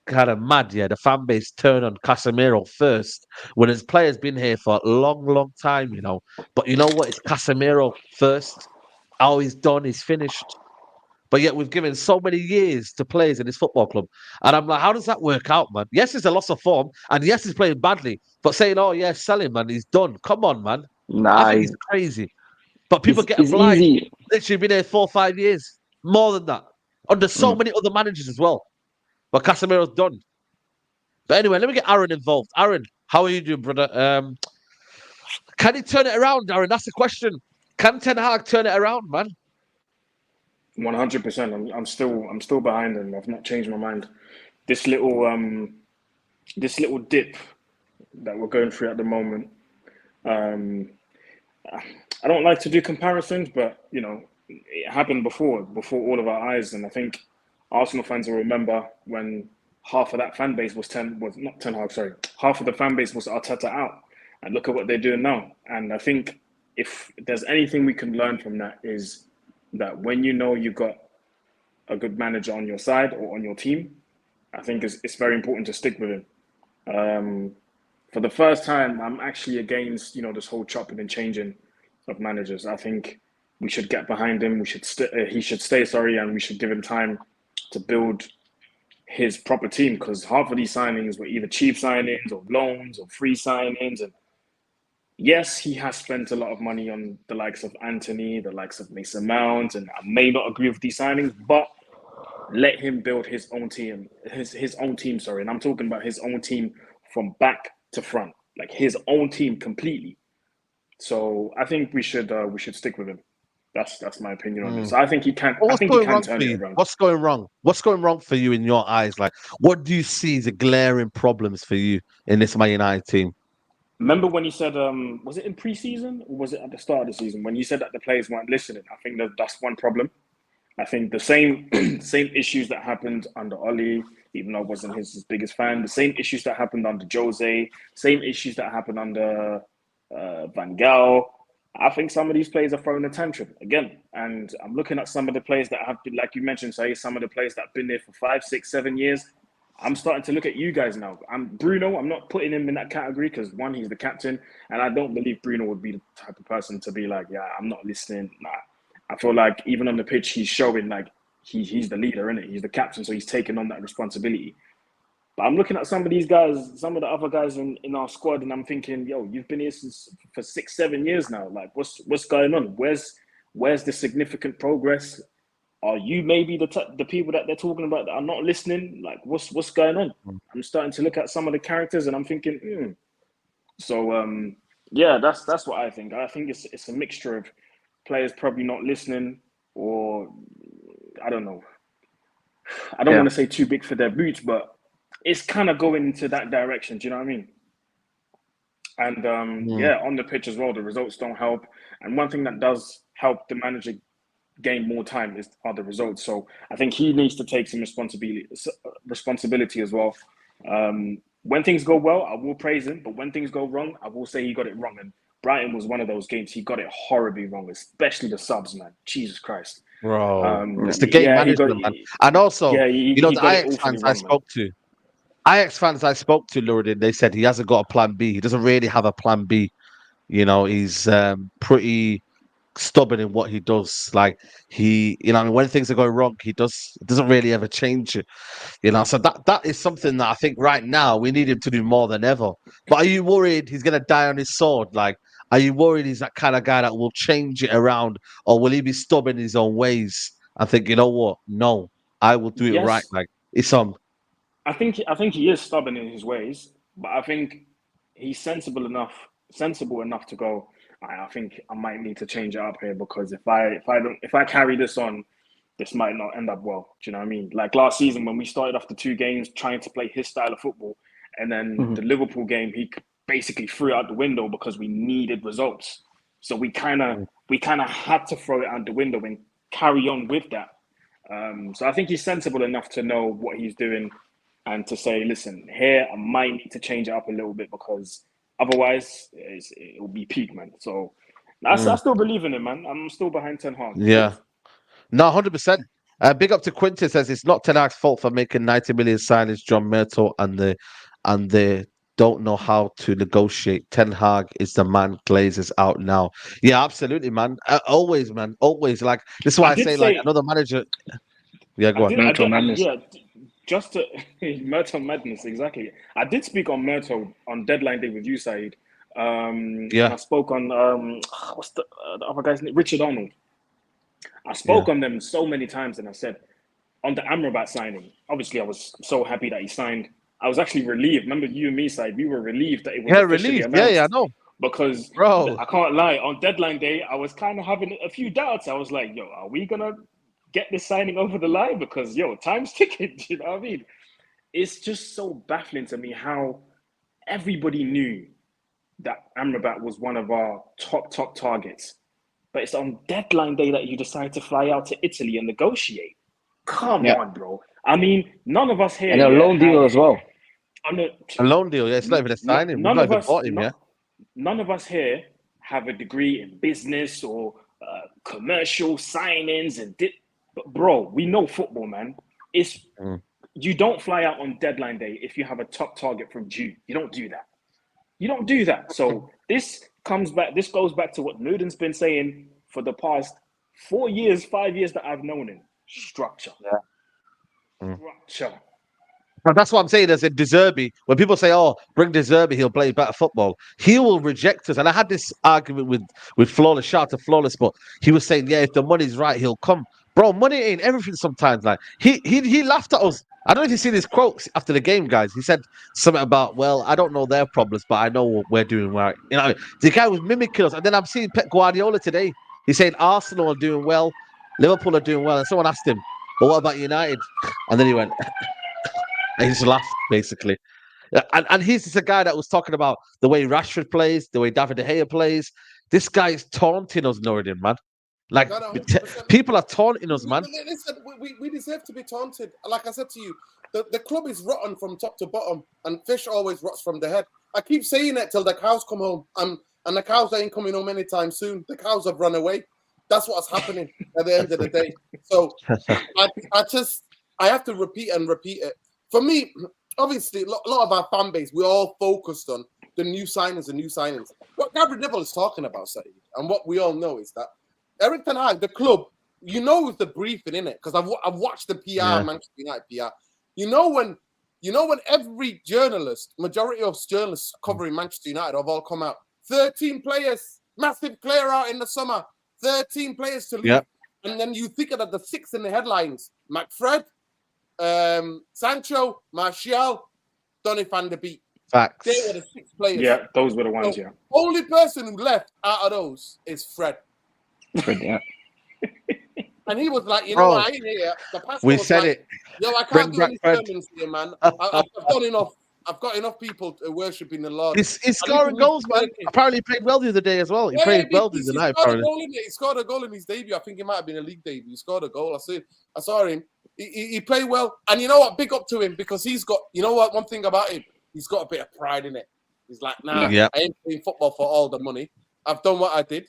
kind of mad, the fan base turn on Casemiro first when his player's been here for a long, long time, But you know what? It's Casemiro first. How he's done, he's finished. But yet we've given so many years to players in this football club. And I'm like, how does that work out, man? Yes, it's a loss of form. And yes, he's playing badly. But saying, oh, yeah, sell him, man. He's done. Come on, man. Nah, I think he's crazy. But people get obliged. Easy. Literally been here 4 or 5 years. More than that. Under so many other managers as well. But Casemiro's done. But anyway, let me get Aaron involved. Aaron, how are you doing, brother? Can he turn it around, Aaron? That's the question. Can Ten Hag turn it around, man? 100%. I'm still behind him. I've not changed my mind. This little dip that we're going through at the moment. I don't like to do comparisons, but it happened before all of our eyes, and I think Arsenal fans will remember when half of that fan base was not Ten Hag, sorry, half of the fan base was Arteta out, and look at what they're doing now. And I think if there's anything we can learn from that is that when you've got a good manager on your side or on your team, I think it's very important to stick with him. For the first time, I'm actually against this whole chopping and changing of managers. I think we should get behind him. He should stay, and we should give him time to build his proper team, because half of these signings were either cheap signings or loans or free signings. And yes, he has spent a lot of money on the likes of Anthony, the likes of Mason Mount, and I may not agree with these signings, but let him build his own team, his own team. And I'm talking about his own team from back to front, like his own team completely. So I think we should stick with him. That's my opinion on this. So I think he can. I think he can turn it around. What's going wrong? What's going wrong for you in your eyes? Like, what do you see as the glaring problems for you in this Man United team? Remember when you said, was it in pre-season or was it at the start of the season when you said that the players weren't listening? I think that's one problem. I think the same issues that happened under Oli, even though I wasn't his biggest fan, the same issues that happened under Jose, same issues that happened under Van Gaal. I think some of these players are throwing a tantrum again. And I'm looking at some of the players that have been, like you mentioned, some of the players that have been there for 5, 6, 7 years. I'm starting to look at you guys now. Bruno, I'm not putting him in that category because, one, he's the captain. And I don't believe Bruno would be the type of person to be like, yeah, I'm not listening. Nah. I feel like even on the pitch, he's showing like he's the leader, innit? He's the captain, so he's taking on that responsibility. But I'm looking at some of these guys, some of the other guys in our squad, and I'm thinking, yo, you've been here for 6, 7 years now. Like, what's going on? Where's the significant progress? Are you maybe the people that they're talking about that are not listening? Like, what's going on? I'm starting to look at some of the characters, and I'm thinking, So, yeah, that's what I think. I think it's a mixture of players probably not listening, or I don't know. I don't want to say too big for their boots, but it's kind of going into that direction. Do you know what I mean? And on the pitch as well, the results don't help. And one thing that does help the manager gain more time are the results. So I think he needs to take some responsibility as well. When things go well, I will praise him, but when things go wrong, I will say he got it wrong. And Brighton was one of those games he got it horribly wrong, especially the subs, man. Jesus Christ, bro! It's the game management, man. And also, the Ajax fans I spoke to, Luridin, they said he hasn't got a plan B. He doesn't really have a plan B. He's pretty stubborn in what he does. Like when things are going wrong, it doesn't really ever change it. So that is something that I think right now we need him to do more than ever. But are you worried he's gonna die on his sword? Like, are you worried he's that kind of guy that will change it around, or will he be stubborn in his own ways and think, you know what? No, I will do it right. Like, it's on. I think he is stubborn in his ways, but I think he's sensible enough to go, I think I might need to change it up here, because if I carry this on, this might not end up well. Do you know what I mean? Like last season when we started off the 2 games trying to play his style of football, and then the Liverpool game he basically threw it out the window because we needed results. So we kind of had to throw it out the window and carry on with that. So I think he's sensible enough to know what he's doing and to say, listen, here I might need to change it up a little bit, because otherwise it will be peak, man. So I still believe in him, man. I'm still behind Ten Hag. Yeah. No, 100%. Big up to Quinton, says it's not Ten Hag's fault for making 90 million signings, John Myrtle, and they don't know how to negotiate. Ten Hag is the man. Glazers out now. Yeah, absolutely, man. Always, man. Always. Like, this is why I say like another manager. Yeah, go on. Myrtle Madness. Yeah, just to Myrtle Madness, exactly. I did speak on Myrtle on deadline day with you, Saeed. And I spoke on what's the other guy's name? Richard Arnold. I spoke on them so many times, and I said on the Amrabat signing, obviously I was so happy that he signed. I was actually relieved. Remember, you and me, Saeed, we were relieved that it was officially announced. Yeah, I know. Because I can't lie, on deadline day, I was kind of having a few doubts. I was like, yo, are we gonna get this signing over the line? Because time's ticking. You know what I mean? It's just so baffling to me how everybody knew that Amrabat was one of our top targets. But it's on deadline day that you decide to fly out to Italy and negotiate. Come on, bro. I mean, none of us here. And a loan deal as well. A loan deal, yeah. It's not even a signing. We've not even bought him, yeah. None of us here have a degree in business or commercial signings but bro, we know football, man. You don't fly out on deadline day if you have a top target from June. You don't do that. You don't do that. So this goes back to what Nuden's been saying for the past 4 years, 5 years that I've known him. Structure. Yeah. Structure. But that's what I'm saying. As a De Zerbi, when people say, "Oh, bring De Zerbi, he'll play better football," he will reject us. And I had this argument with Flawless. Shout out to Flawless, but he was saying, "Yeah, if the money's right, he'll come." Bro, money ain't everything. Sometimes, like he laughed at us. I don't know if you've seen his quotes after the game, guys. He said something about, "Well, I don't know their problems, but I know what we're doing right." You know, the guy was mimicking us. And then I'm seeing Pep Guardiola today. He's saying Arsenal are doing well, Liverpool are doing well, and someone asked him, "But what about United?" And then he went. And he just laughed, basically. And he's just a guy that was talking about the way Rashford plays, the way David De Gea plays. This guy is taunting us, Norridin, man. Like, people are taunting us, man. Listen, we deserve to be taunted. Like I said to you, the club is rotten from top to bottom, and fish always rots from the head. I keep saying it till the cows come home, and the cows ain't coming home anytime soon. The cows have run away. That's what's happening at the end of the day. So I have to repeat it. For me, obviously, a lot of our fan base, we're all focused on the new signings. What Gabriel Neville is talking about, Saeed, and what we all know is that Eric Ten Hag, the club, you know, with the briefing in it, because I've watched the PR, Manchester United PR. You know when every journalist, majority of journalists covering Manchester United have all come out. 13 players, massive clear out in the summer. 13 players to leave, and then you think of the 6 in the headlines: McFred, Sancho, Martial, Donny van de Beek. Facts. They were the 6 players. Yeah, those were the ones, so, only person who left out of those is Fred. And he was like, you know what, I ain't here. The pastor we was said like, it. Yo, I can't do any sermons here, man. I've done enough. I've got enough people worshipping the Lord. He's scoring goals, man. Apparently he played well the other day as well. He played well the other night, apparently. He scored a goal in his debut. I think it might have been a league debut. He scored a goal. I saw him. He played well. And you know what? Big up to him, because he's got, you know what, one thing about him, he's got a bit of pride in it. He's like, I ain't playing football for all the money. I've done what I did.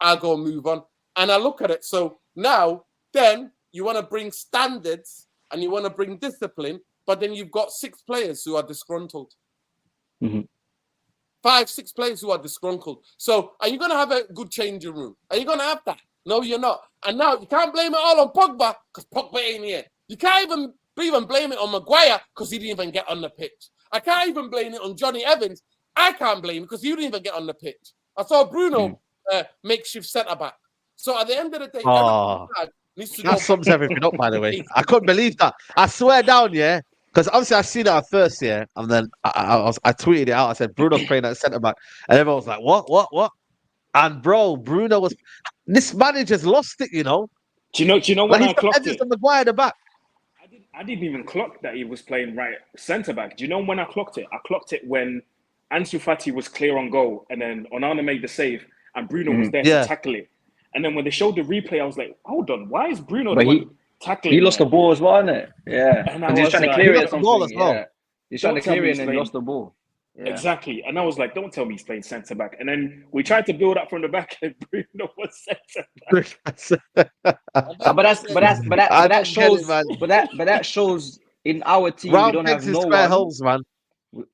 I'll go move on. And I look at it. So now, then, you want to bring standards and you want to bring discipline, but then you've got 6 players who are disgruntled. 5, 6 players who are disgruntled. So are you going to have a good changing room? Are you going to have that? No, you're not. And now you can't blame it all on Pogba, because Pogba ain't here. You can't even blame it on Maguire, because he didn't even get on the pitch. I can't even blame it on Johnny Evans. I can't blame it because he didn't even get on the pitch. I saw Bruno makeshift centre-back. So at the end of the day, that sums everything up, by the way. I couldn't believe that. I swear down, because obviously I seen it at first, and then I tweeted it out. I said Bruno's playing at centre back, and everyone was like, "What?" And bro, Bruno was. This manager's lost it, you know. Do you know when I clocked it? Maguire at the back. I didn't even clock that he was playing right centre back. Do you know when I clocked it? I clocked it when Ansu Fati was clear on goal, and then Onana made the save, and Bruno was there to tackle it. And then when they showed the replay, I was like, hold on, why is Bruno tackling? He lost the ball as well, innit? Yeah. And he was trying to clear it or something. Yeah. He's trying to clear it and he lost the ball. Yeah. Exactly. And I was like, don't tell me he's playing centre back. And then we tried to build up from the back, and Bruno was centre back. but that shows in our team we don't have no one. Holes, man.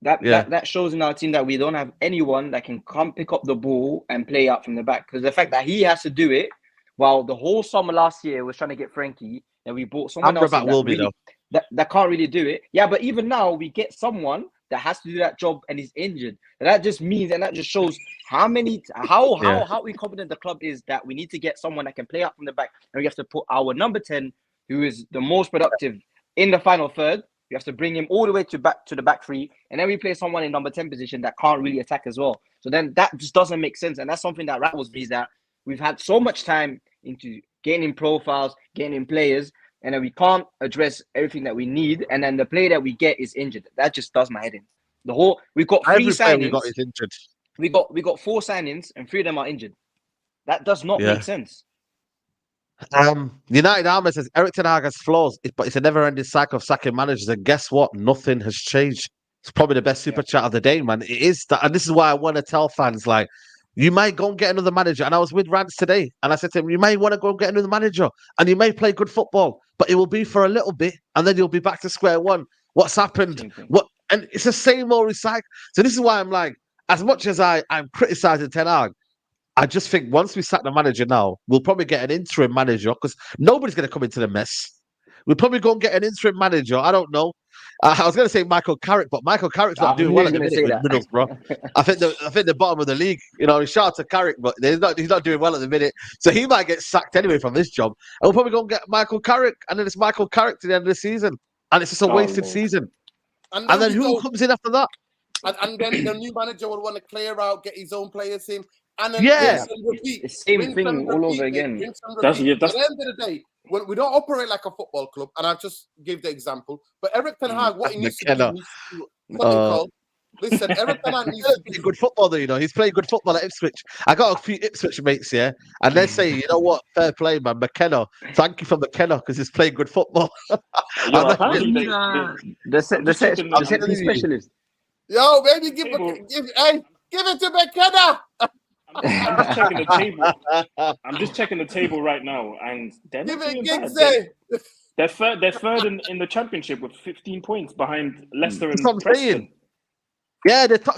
That shows in our team that we don't have anyone that can come pick up the ball and play out from the back. Because the fact that he has to do it, while the whole summer last year was trying to get Frankie, and we bought someone else that can't really do it. Yeah, but even now we get someone that has to do that job and is injured. And that just means, and that just shows how incompetent the club is, that we need to get someone that can play out from the back, and we have to put our number 10, who is the most productive in the final third. You have to bring him all the way to the back 3, and then we play someone in number 10 position that can't really attack as well. So then that just doesn't make sense, and that's something that rattles me, is that we've had so much time into gaining profiles, gaining players, and then we can't address everything that we need, and then the player that we get is injured. That just does my head in. We've got 3 Every player signings. we got is injured. We got 4 signings and 3 of them are injured. That does not Yeah. make sense. United Armour says Eric Ten Hag has flaws, but it's a never-ending cycle of sacking managers. And guess what? Nothing has changed. It's probably the best super chat of the day, man. It is that, and this is why I want to tell fans, like, you might go and get another manager. And I was with Rance today, and I said to him, you may want to go and get another manager, and you may play good football, but it will be for a little bit, and then you'll be back to square one. What's happened? What? And it's the same old recycle. So this is why I'm like, as much as I'm criticizing Ten Hag, I just think once we sack the manager now, we'll probably get an interim manager because nobody's going to come into the mess. We'll probably go and get an interim manager. I don't know. I was going to say Michael Carrick, but Michael Carrick's not doing well at the minute with Middlesbrough. I think the bottom of the league. You know, shout out to Carrick, but he's not doing well at the minute. So he might get sacked anyway from this job. And we'll probably go and get Michael Carrick, and then it's Michael Carrick to the end of the season, and it's just a wasted season. And then who comes in after that? And then the new manager will want to clear out, get his own players in. And then repeat. The same thing all over again. At the end of the day, when we don't operate like a football club, and I just gave the example, but Eric Ten Hag, what he needs to do, listen, Eric Ten Hag needs to play good football, though, you know. He's playing good football at Ipswich. I got a few Ipswich mates here, and they say, you know what, fair play, man. McKenna, thank you for McKenna because he's playing good football. The set specialist. Yo, baby, give it to McKenna. I'm just checking the table. I'm just checking the table right now, and they're not doing bad. They're third in the championship with 15 points behind Leicester and Preston. Yeah, they're the top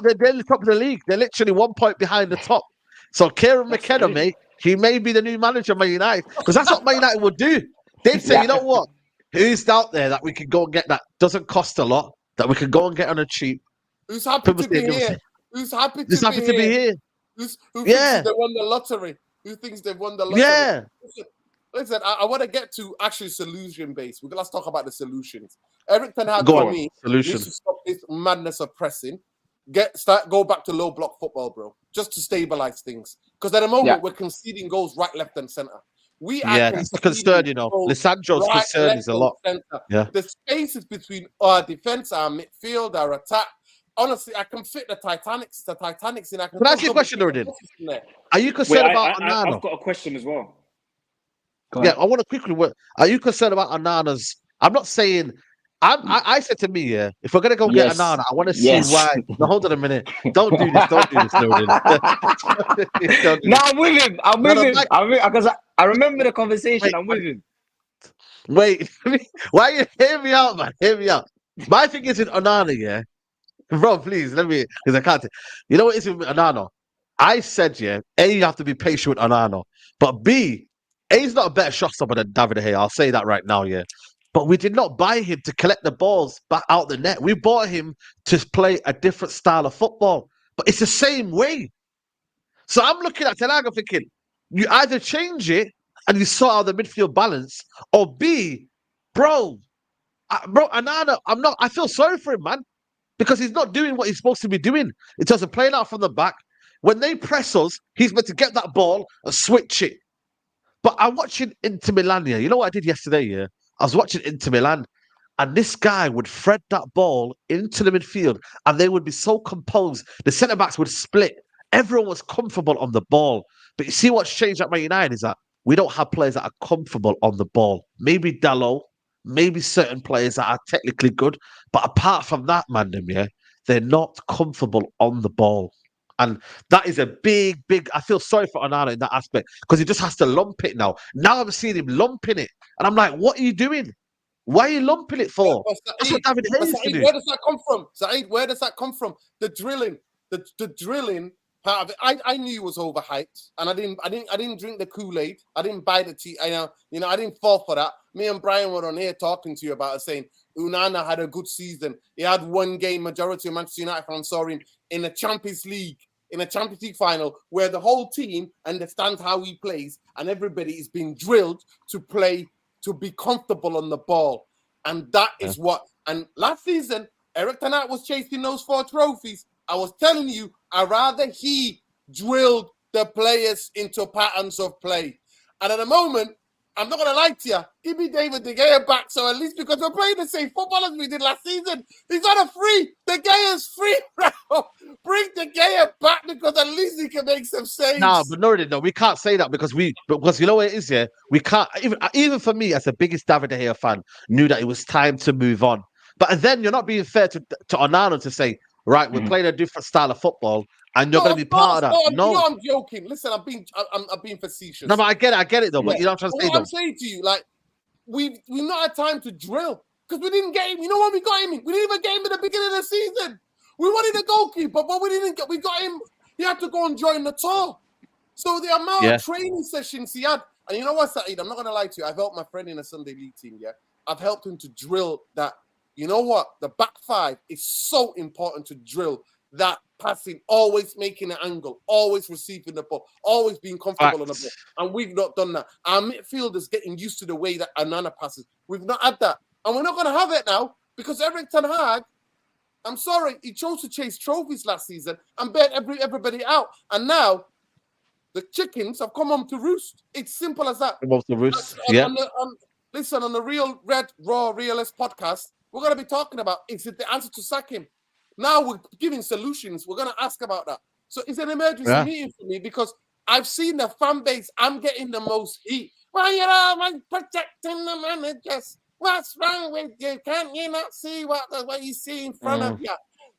of the league. They're literally 1 point behind the top. So Kieran McKenna, mate, he may be the new manager of Man United because that's what Man United would do. They'd say, you know what? Who's out there that we can go and get that doesn't cost a lot, that we can go and get on a cheap? Who's happy to be here? Who's happy to be here? Who thinks they won the lottery? Who thinks they've won the lottery? Yeah. Listen, I want to get to actually solution-based. Let's talk about the solutions. Eric Ten Hag, for me, needs to stop this madness of pressing. Go back to low block football, bro, just to stabilize things. Because at the moment, we're conceding goals right, left, and center. That's the concern, you know. Lissandro's concern is a lot. Yeah. The spaces between our defense, our midfield, our attack. Honestly, I can fit the Titanics in. Can I ask you a question, Nuruddin? Are you concerned about Onana? I've got a question as well. I want to quickly. Are you concerned about Onana's? I'm not saying. I said to me, if we're gonna go get Onana, I want to see why. No, hold on a minute. Don't do this. Don't do this, Nuruddin. No, I'm with him. I'm with him. Because I remember the conversation. I'm with him. Wait, why you hear me out, man? Hear me out. My thing is in Onana, bro, please let me, because I can't. You know what is with Onana? I said, A, you have to be patient with Onana, but B, A's not a better shot stopper than David De Gea. I'll say that right now, But we did not buy him to collect the balls back out the net. We bought him to play a different style of football, but it's the same way. So I'm looking at Ten Hag thinking, you either change it and you sort out the midfield balance, or B, bro, Onana, I feel sorry for him, man. Because he's not doing what he's supposed to be doing. In terms of playing out from the back. When they press us, he's meant to get that ball and switch it. But I'm watching Inter Milan here. You know what I did yesterday, I was watching Inter Milan, and this guy would thread that ball into the midfield, and they would be so composed. The centre-backs would split. Everyone was comfortable on the ball. But you see what's changed at Man United is that we don't have players that are comfortable on the ball. Maybe Dalot, maybe certain players that are technically good, but apart from that, they're not comfortable on the ball. And that is a big, I feel sorry for Onana in that aspect because he just has to lump it now. Now I'm seeing him lumping it. And I'm like, what are you doing? Why are you lumping it for? That's what David Hayes used to do. Where does that come from? Saeed, where does that come from? The drilling. The drilling part of it. I knew it was overhyped, and I didn't drink the Kool-Aid. I didn't buy the tea. I didn't fall for that. Me and Brian were on here talking to you about it, saying Onana had a good season. He had one game, majority of Manchester United fans saw him in a Champions League final, where the whole team understands how he plays, and everybody is being drilled to play, to be comfortable on the ball. And that is what. And last season, Eric Ten Hag was chasing those 4 trophies. I was telling you, I'd rather he drilled the players into patterns of play. And at the moment, I'm not going to lie to you. Give me David De Gea back, so at least because we're playing the same football as we did last season, he's on a free. De Gea's free now. Bring De Gea back because at least he can make some saves. Nah, but no, we can't say that because you know what it is, yeah? We can't, even for me as the biggest David De Gea fan, knew that it was time to move on. But then you're not being fair to Onana to say, right, we're playing a different style of football and you're going to be part of that. No, you know I'm joking. Listen, I'm being facetious. No, but I get it though. Yeah. But you know what I'm trying to say what I'm saying to you, like, we've not had time to drill because we didn't get him. You know when we got him? We didn't even get him at the beginning of the season. We wanted a goalkeeper, but we didn't get. We got him. He had to go and join the tour. So the amount of training sessions he had, and you know what, Saeed? I'm not going to lie to you. I've helped my friend in a Sunday League team. Yeah, I've helped him to drill that. You know what? The back five is so important to drill that passing, always making an angle, always receiving the ball, always being comfortable on the ball. And we've not done that. Our midfield is getting used to the way that Onana passes. We've not had that. And we're not going to have it now because Ten Hag, I'm sorry, he chose to chase trophies last season and bet everybody out. And now the chickens have come home to roost. It's simple as that. Come home to roost, yeah. Listen, on the Real Red Raw Realist podcast, we're going to be talking about, is it the answer to sack him? Now we're giving solutions. We're going to ask about that. So it's an emergency meeting for me because I've seen the fan base. I'm getting the most heat. Well, you're always protecting the managers. What's wrong with you? Can't you not see what you see in front of you?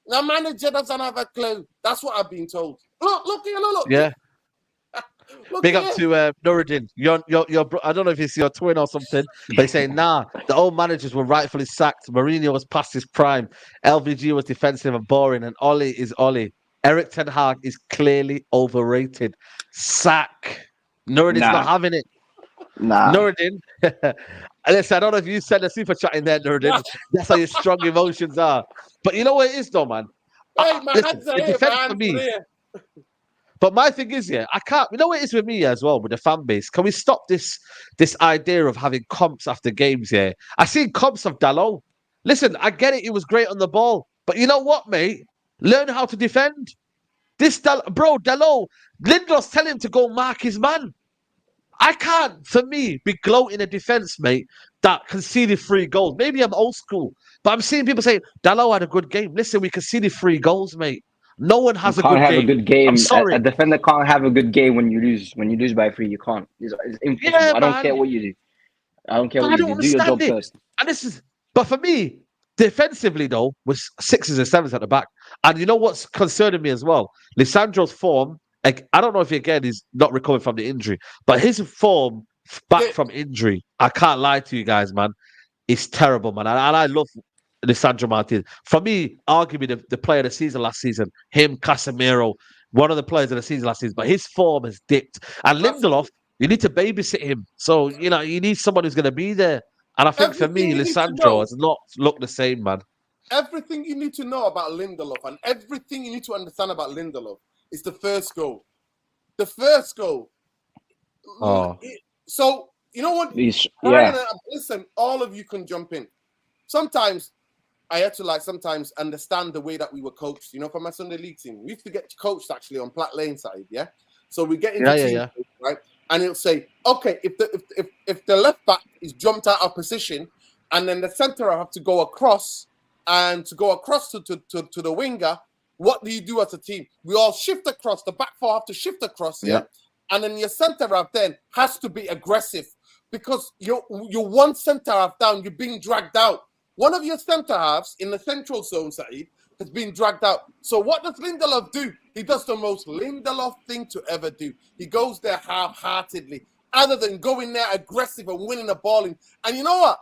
The manager doesn't have a clue. That's what I've been told. Look here, look. Yeah. Big up to Nuruddin. Your I don't know if it's your twin or something, but he's saying, nah, the old managers were rightfully sacked. Mourinho was past his prime. LVG was defensive and boring, and Oli is Oli. Eric Ten Hag is clearly overrated. Sack. Nuruddin's not having it. Nah. Nuruddin. Listen, I don't know if you sent a super chat in there, Nuruddin. That's how your strong emotions are. But you know what it is, though, man? Hey, my hands are here, man. For me. But my thing is, I can't. You know what it is with me as well, with the fan base? Can we stop this idea of having comps after games here? I seen comps of Dalot. Listen, I get it. He was great on the ball. But you know what, mate? Learn how to defend. Dalot, Lindelof's telling him to go mark his man. I can't, for me, be gloating a defense, mate, that conceded 3 goals. Maybe I'm old school, but I'm seeing people say, Dalot had a good game. Listen, we conceded 3 goals, mate. No one has a good game. I'm sorry. A defender can't have a good game when you lose. When you lose by 3, you can't. It's impossible. I don't care what you do. I don't care what you do. Do your job first. And but for me, defensively though, was 6s and 7s at the back. And you know what's concerning me as well? Lisandro's form. Like, I don't know if he's not recovering from the injury, but his form back from injury, I can't lie to you guys, man. It's terrible, man. And I love Lisandro Martinez. For me, arguably the player of the season last season, him, Casemiro, one of the players of the season last season, but his form has dipped. And Lindelof, you need to babysit him. So, you need someone who's going to be there. And I think for me, Lisandro has not looked the same, man. Everything you need to know about Lindelof and everything you need to understand about Lindelof is the first goal. The first goal. Oh. So, you know what? Listen, all of you can jump in. Sometimes I had to sometimes understand the way that we were coached. For my Sunday League team, we used to get coached actually on Platt Lane side, yeah? So we get into team, right? And it'll say, okay, if the left back is jumped out of position and then the centre have to go across and to go across to the winger, what do you do as a team? We all shift across. The back 4 have to shift across, yeah? And then your centre half then has to be aggressive because you're one centre half down, you're being dragged out. One of your centre halves in the central zone, Saeed, has been dragged out. So what does Lindelof do? He does the most Lindelof thing to ever do. He goes there half-heartedly, other than going there aggressive and winning the ball. And you know what?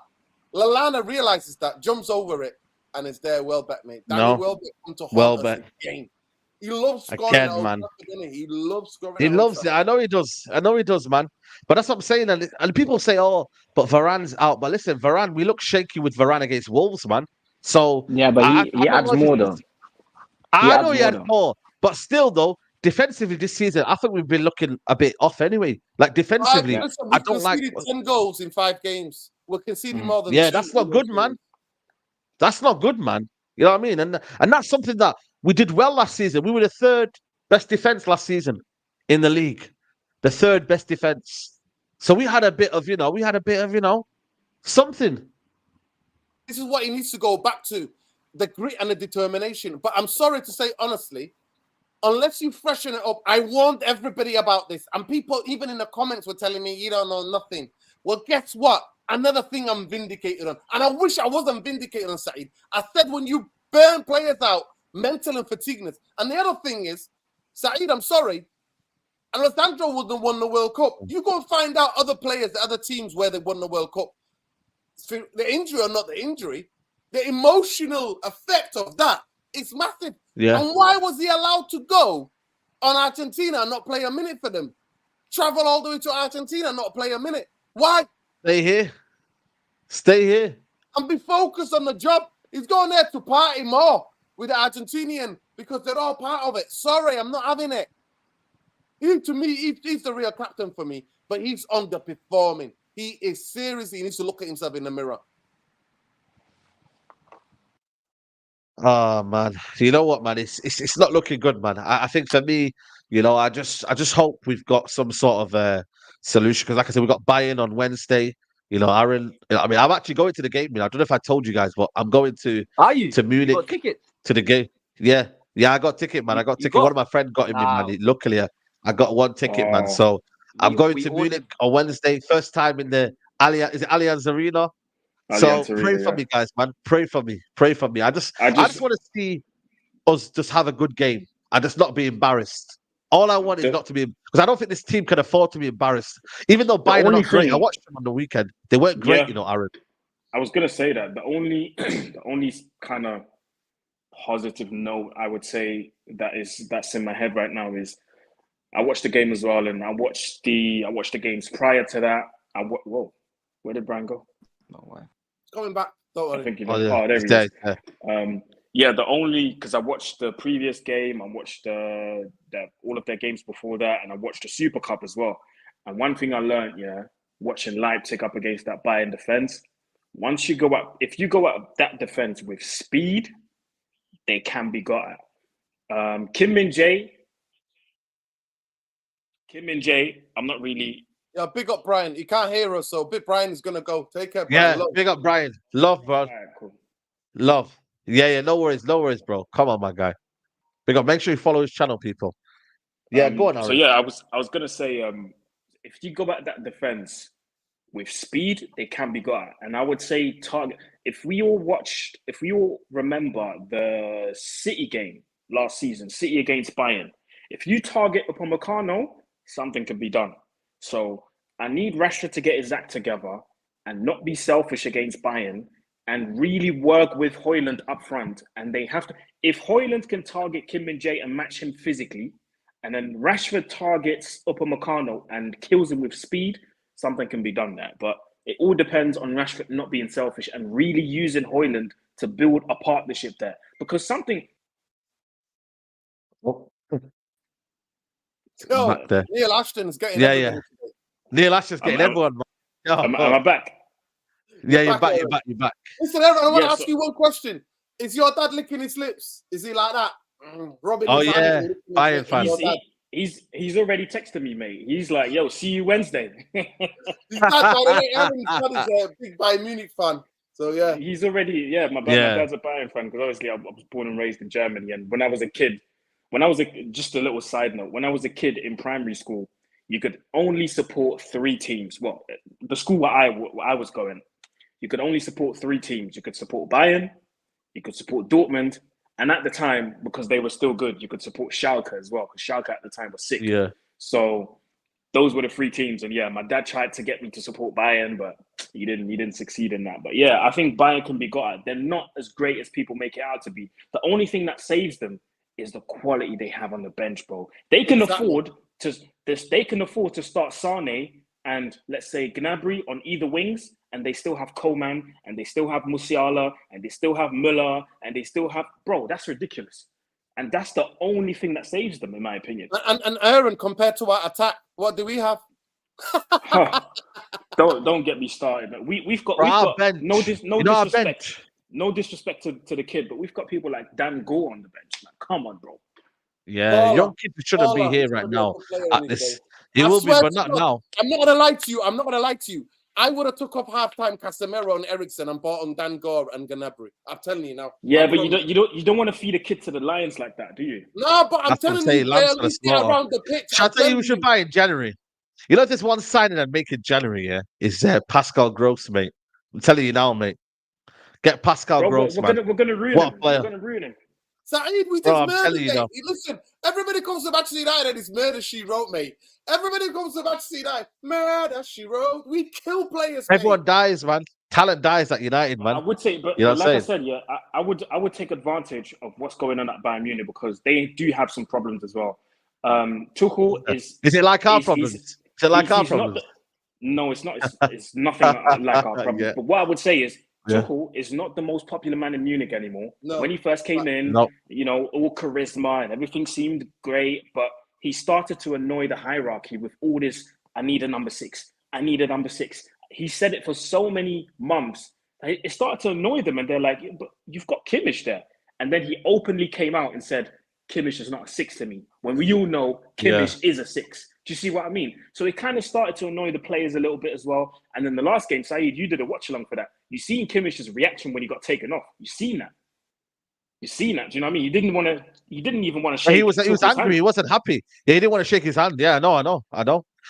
Lallana realizes that, jumps over it, and is there. Welbeck, mate. Danny Welbeck come to haunt us again. He loves scoring. Again, man. He loves scoring. He loves it. I know he does, man. But that's what I'm saying. And people say, oh, but Varane's out. But listen, Varane, we look shaky with Varane against Wolves, man. So yeah, but he adds more, though. I know he adds more. But still, though, defensively this season, I think we've been looking a bit off anyway. Like, defensively, I don't like... 10 goals in 5 games. We're conceding more than 2. Yeah, that's not good, man. That's not good, man. You know what I mean? And that's something that we did well last season. We were the 3rd best defense last season in the league. The 3rd best defense. So we had a bit of, something. This is what he needs to go back to, the grit and the determination. But I'm sorry to say, honestly, unless you freshen it up, I warned everybody about this. And people, even in the comments, were telling me, you don't know nothing. Well, guess what? Another thing I'm vindicated on. And I wish I wasn't vindicated on, Saeed. I said when you burn players out, mental and fatigueness. And the other thing is, Saeed, I'm sorry, Alessandro wouldn't have won the World Cup. You go and find out other players, the other teams where they won the World Cup. The injury or not the injury, the emotional effect of that is massive. Yeah. And why was he allowed to go on Argentina and not play a minute for them? Travel all the way to Argentina and not play a minute. Why? Stay here. Stay here. And be focused on the job. He's going there to party more with the Argentinian because they're all part of it. Sorry, I'm not having it. To me, he's the real captain for me, but he's underperforming. He is seriously, he needs to look at himself in the mirror. Oh man, you know what, man? It's not looking good, man. I think for me, I just hope we've got some sort of solution because, like I said, we've got Bayern on Wednesday. Aaron. I mean, I'm actually going to the game. I don't know if I told you guys, but I'm going to Are you? to Munich You got tickets? to the game. Yeah, I got a ticket, man. I got a ticket. One of my friends got him, Wow. man. Luckily, I got one ticket, man. Oh. So I'm going to ordered- Munich on Wednesday. First time in the Allianz. Is it Allianz Arena? Allianz So Arena, pray for yeah. me, guys, man. Pray for me. Pray for me. I just want to see us just have a good game and just not be embarrassed. All I want is not to be, because I don't think this team can afford to be embarrassed. Even though Bayern are only not great, I thing- watched them on the weekend. They weren't great, Yeah. Aaron. I was gonna say that the only kind of positive note I would say that's in my head right now is I watched the game as well, and I watched the games prior to that. Whoa, where did Brian go? No way. Coming back, don't worry. I think he Oh, did. yeah. Oh, there It's he is. there, yeah. Yeah, because I watched the previous game, I watched all of their games before that, and I watched the Super Cup as well. And one thing I learned, watching Leipzig up against that Bayern defense, if you go up that defense with speed, they can be got at. Kim Min Jae, I'm not really. Yeah, big up Brian. He can't hear us, so big Brian is gonna go. Take care, Yeah, Brian. Love. big up Brian. Love, bro. All right, cool. Love. Yeah, no worries, bro. Come on, my guy. Big up. Make sure you follow his channel, people. Yeah, go on, Aaron. So yeah, I was gonna say, if you go at that defense with speed, they can be got at. And I would say target. If we all remember the City game last season, City against Bayern, if you target Upamecano, something can be done. So I need Rashford to get his act together and not be selfish against Bayern and really work with Højlund up front. And they have to, if Højlund can target Kim Min Jae and match him physically, and then Rashford targets Upamecano and kills him with speed, something can be done there. But it all depends on Rashford not being selfish and really using Højlund to build a partnership there. Because something... Yo, Back there. Neil Ashton's getting Yeah, everything yeah. today. Neil Ashton's getting everyone, man. Oh, Am I back? yeah, you're back, back. Listen, Aaron, I want to Yeah, ask so- you one question. Is your dad licking his lips? Is he like that? Rubbing Oh, his yeah. hands and licking his Bayern lips? fan. Your dad. He's already texted me, mate. He's like, yo, see you Wednesday. His dad, by the way, Aaron's dad is a big Bayern Munich fan. So, yeah. He's already, my dad's a Bayern fan because obviously I was born and raised in Germany. And when I was a kid, just a little side note, when I was a kid in primary school, you could only support 3 teams. Well, the school where I was going, you could only support 3 teams. You could support Bayern, you could support Dortmund, and at the time, because they were still good, you could support Schalke as well, because Schalke at the time was sick. Yeah. So those were the 3 teams. And yeah, my dad tried to get me to support Bayern, but he didn't succeed in that. But yeah, I think Bayern can be got at. They're not as great as people make it out to be. The only thing that saves them is the quality they have on the bench, bro. They can afford to start Sane and let's say Gnabry on either wings, and they still have Coman, and they still have Musiala, and they still have Müller, and they still have, bro, that's ridiculous. And that's the only thing that saves them, in my opinion. And Aaron, compared to our attack, what do we have? Don't get me started. We've got bench. no Our disrespect. bench. No disrespect to the kid, but we've got people like Dan Gore on the bench. Like, come on, bro. Yeah, Baller. young kids shouldn't be Baller. here He's right gonna be a now good player at in his this day. He I will be, swear but to not God, now. I'm not gonna lie to you. I'm not gonna lie to you. I would have took off halftime Casemiro and Ericsson and bought on Dan Gore and Gnabry. I'm telling you now. Yeah, I but promise. you don't want to feed a kid to the lions like that, do you? No, but I'm That's what I'm telling saying. you, they Lamp's at gonna least get slaughter. around the pitch. Shall I I'm tell you telling we should you. buy in January? You know, this one signing I'd make in January, yeah, is Pascal Gross, mate. I'm telling you now, mate. Get Pascal Bro, Gross, man. we're gonna ruin What a him. player. We're gonna ruin him. Saeed, we Bro, just I'm murdered telling you it. now. Listen, everybody comes to Manchester United and it's murder she wrote, mate. Everybody comes to Manchester United, murder she wrote. We kill players, mate. Everyone dies, man. Talent dies at United, I man. would say, but, You know but what I'm like I saying? said, yeah, I would take advantage of what's going on at Bayern Munich because they do have some problems as well. Tuchel Is it like our he's, problems? he's, Is it like our he's not. problems? No, it's not. It's nothing like our problems. Yeah, But what I would say is yeah. Tuchel is not the most popular man in Munich anymore. No. When he first came in, No. you know, all charisma and everything seemed great, but he started to annoy the hierarchy with all this. I need a number 6. I need a number 6. He said it for so many months. It started to annoy them, and they're like, "But you've got Kimmich there." And then he openly came out and said, "Kimmich is not a 6 to me." When we all know Kimmich is a 6. Do you see what I mean? So it kind of started to annoy the players a little bit as well. And then the last game, Saeed, you did a watch along for that. You seen Kimmich's reaction when he got taken off. You seen that. You seen that. Do you know what I mean? You didn't even want to shake. He was angry. hand. He wasn't happy. Yeah, he didn't want to shake his hand. Yeah, I know.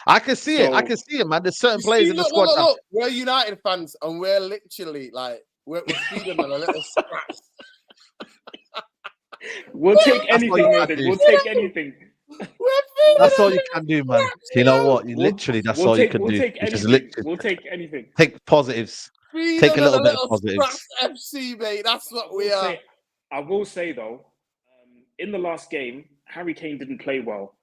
I can see it. I So- can see it, man. There's certain You players see, in the look, squad. look. We're United fans and we're literally like, we're feeding them a little scratch. We'll take That's all anything, you can Nathan. do. We'll take anything. We're feeding That's them all you can do, man. You know what? You We'll- literally, that's we'll all you take- can we'll do. take Which is anything. literally We'll take anything. take positives. Feed Take a them little bit of scratch positives. FC, mate. That's what we are. I will say though, in the last game, Harry Kane didn't play well.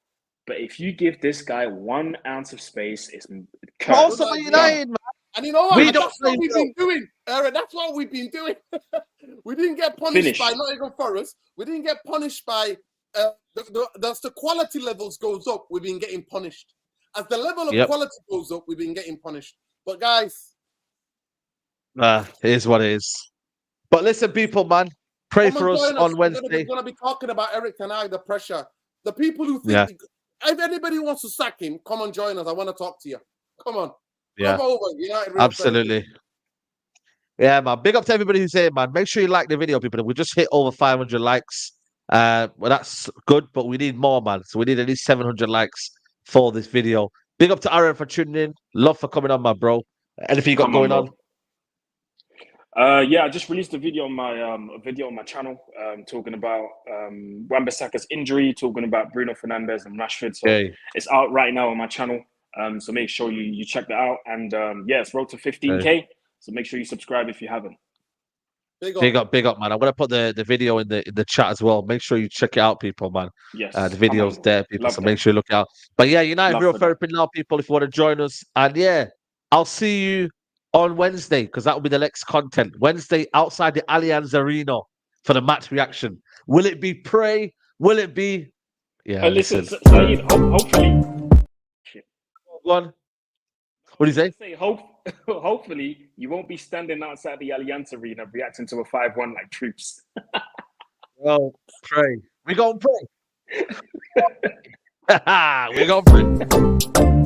But if you give this guy 1 ounce of space, it's But also, Good Man idea. United, man. And you know what? We And don't that's what play we've well. been doing, Aaron. That's what we've been doing. We didn't get punished Finished. by Nottingham Forest. We didn't get punished by as the quality levels goes up, we've been getting punished. As the level of Yep. quality goes up, we've been getting punished. But guys, It is what it is. But listen, people, man. Pray come for and us join on us. Wednesday. We're gonna be talking about Eric Ten Hag, the pressure. The people who think if anybody wants to sack him, come and join us. I want to talk to you. Come on. Yeah. Come over. United Real Absolutely. Yeah, man. Big up to everybody who's here, man. Make sure you like the video, people. We just hit over 500 likes. Well, that's good, but we need more, man. So we need at least 700 likes for this video. Big up to Aaron for tuning in. Love for coming on, my bro. Anything you got going on? Yeah, I just released a video on my channel, talking about Wan-Bissaka's injury, talking about Bruno Fernandes and Rashford. So it's out right now on my channel. So make sure you check that out. And yeah, it's road to 15K. So make sure you subscribe if you haven't. Big up, man. I'm gonna put the video in the chat as well. Make sure you check it out, people, man. Yes, the video's there, people. Love so that. make sure you look out. But yeah, United Love Real for Therapy now, people. If you want to join us, and yeah, I'll see you on Wednesday because that will be the next content. Wednesday outside the Allianz Arena for the match reaction. Will it be Prey? Will it be? Yeah, listen, Saeed, hopefully. Go on. What do you say? Hopefully, you won't be standing outside the Allianz Arena reacting to a 5-1 like troops. Oh, Pray. We gonna pray. We gonna pray.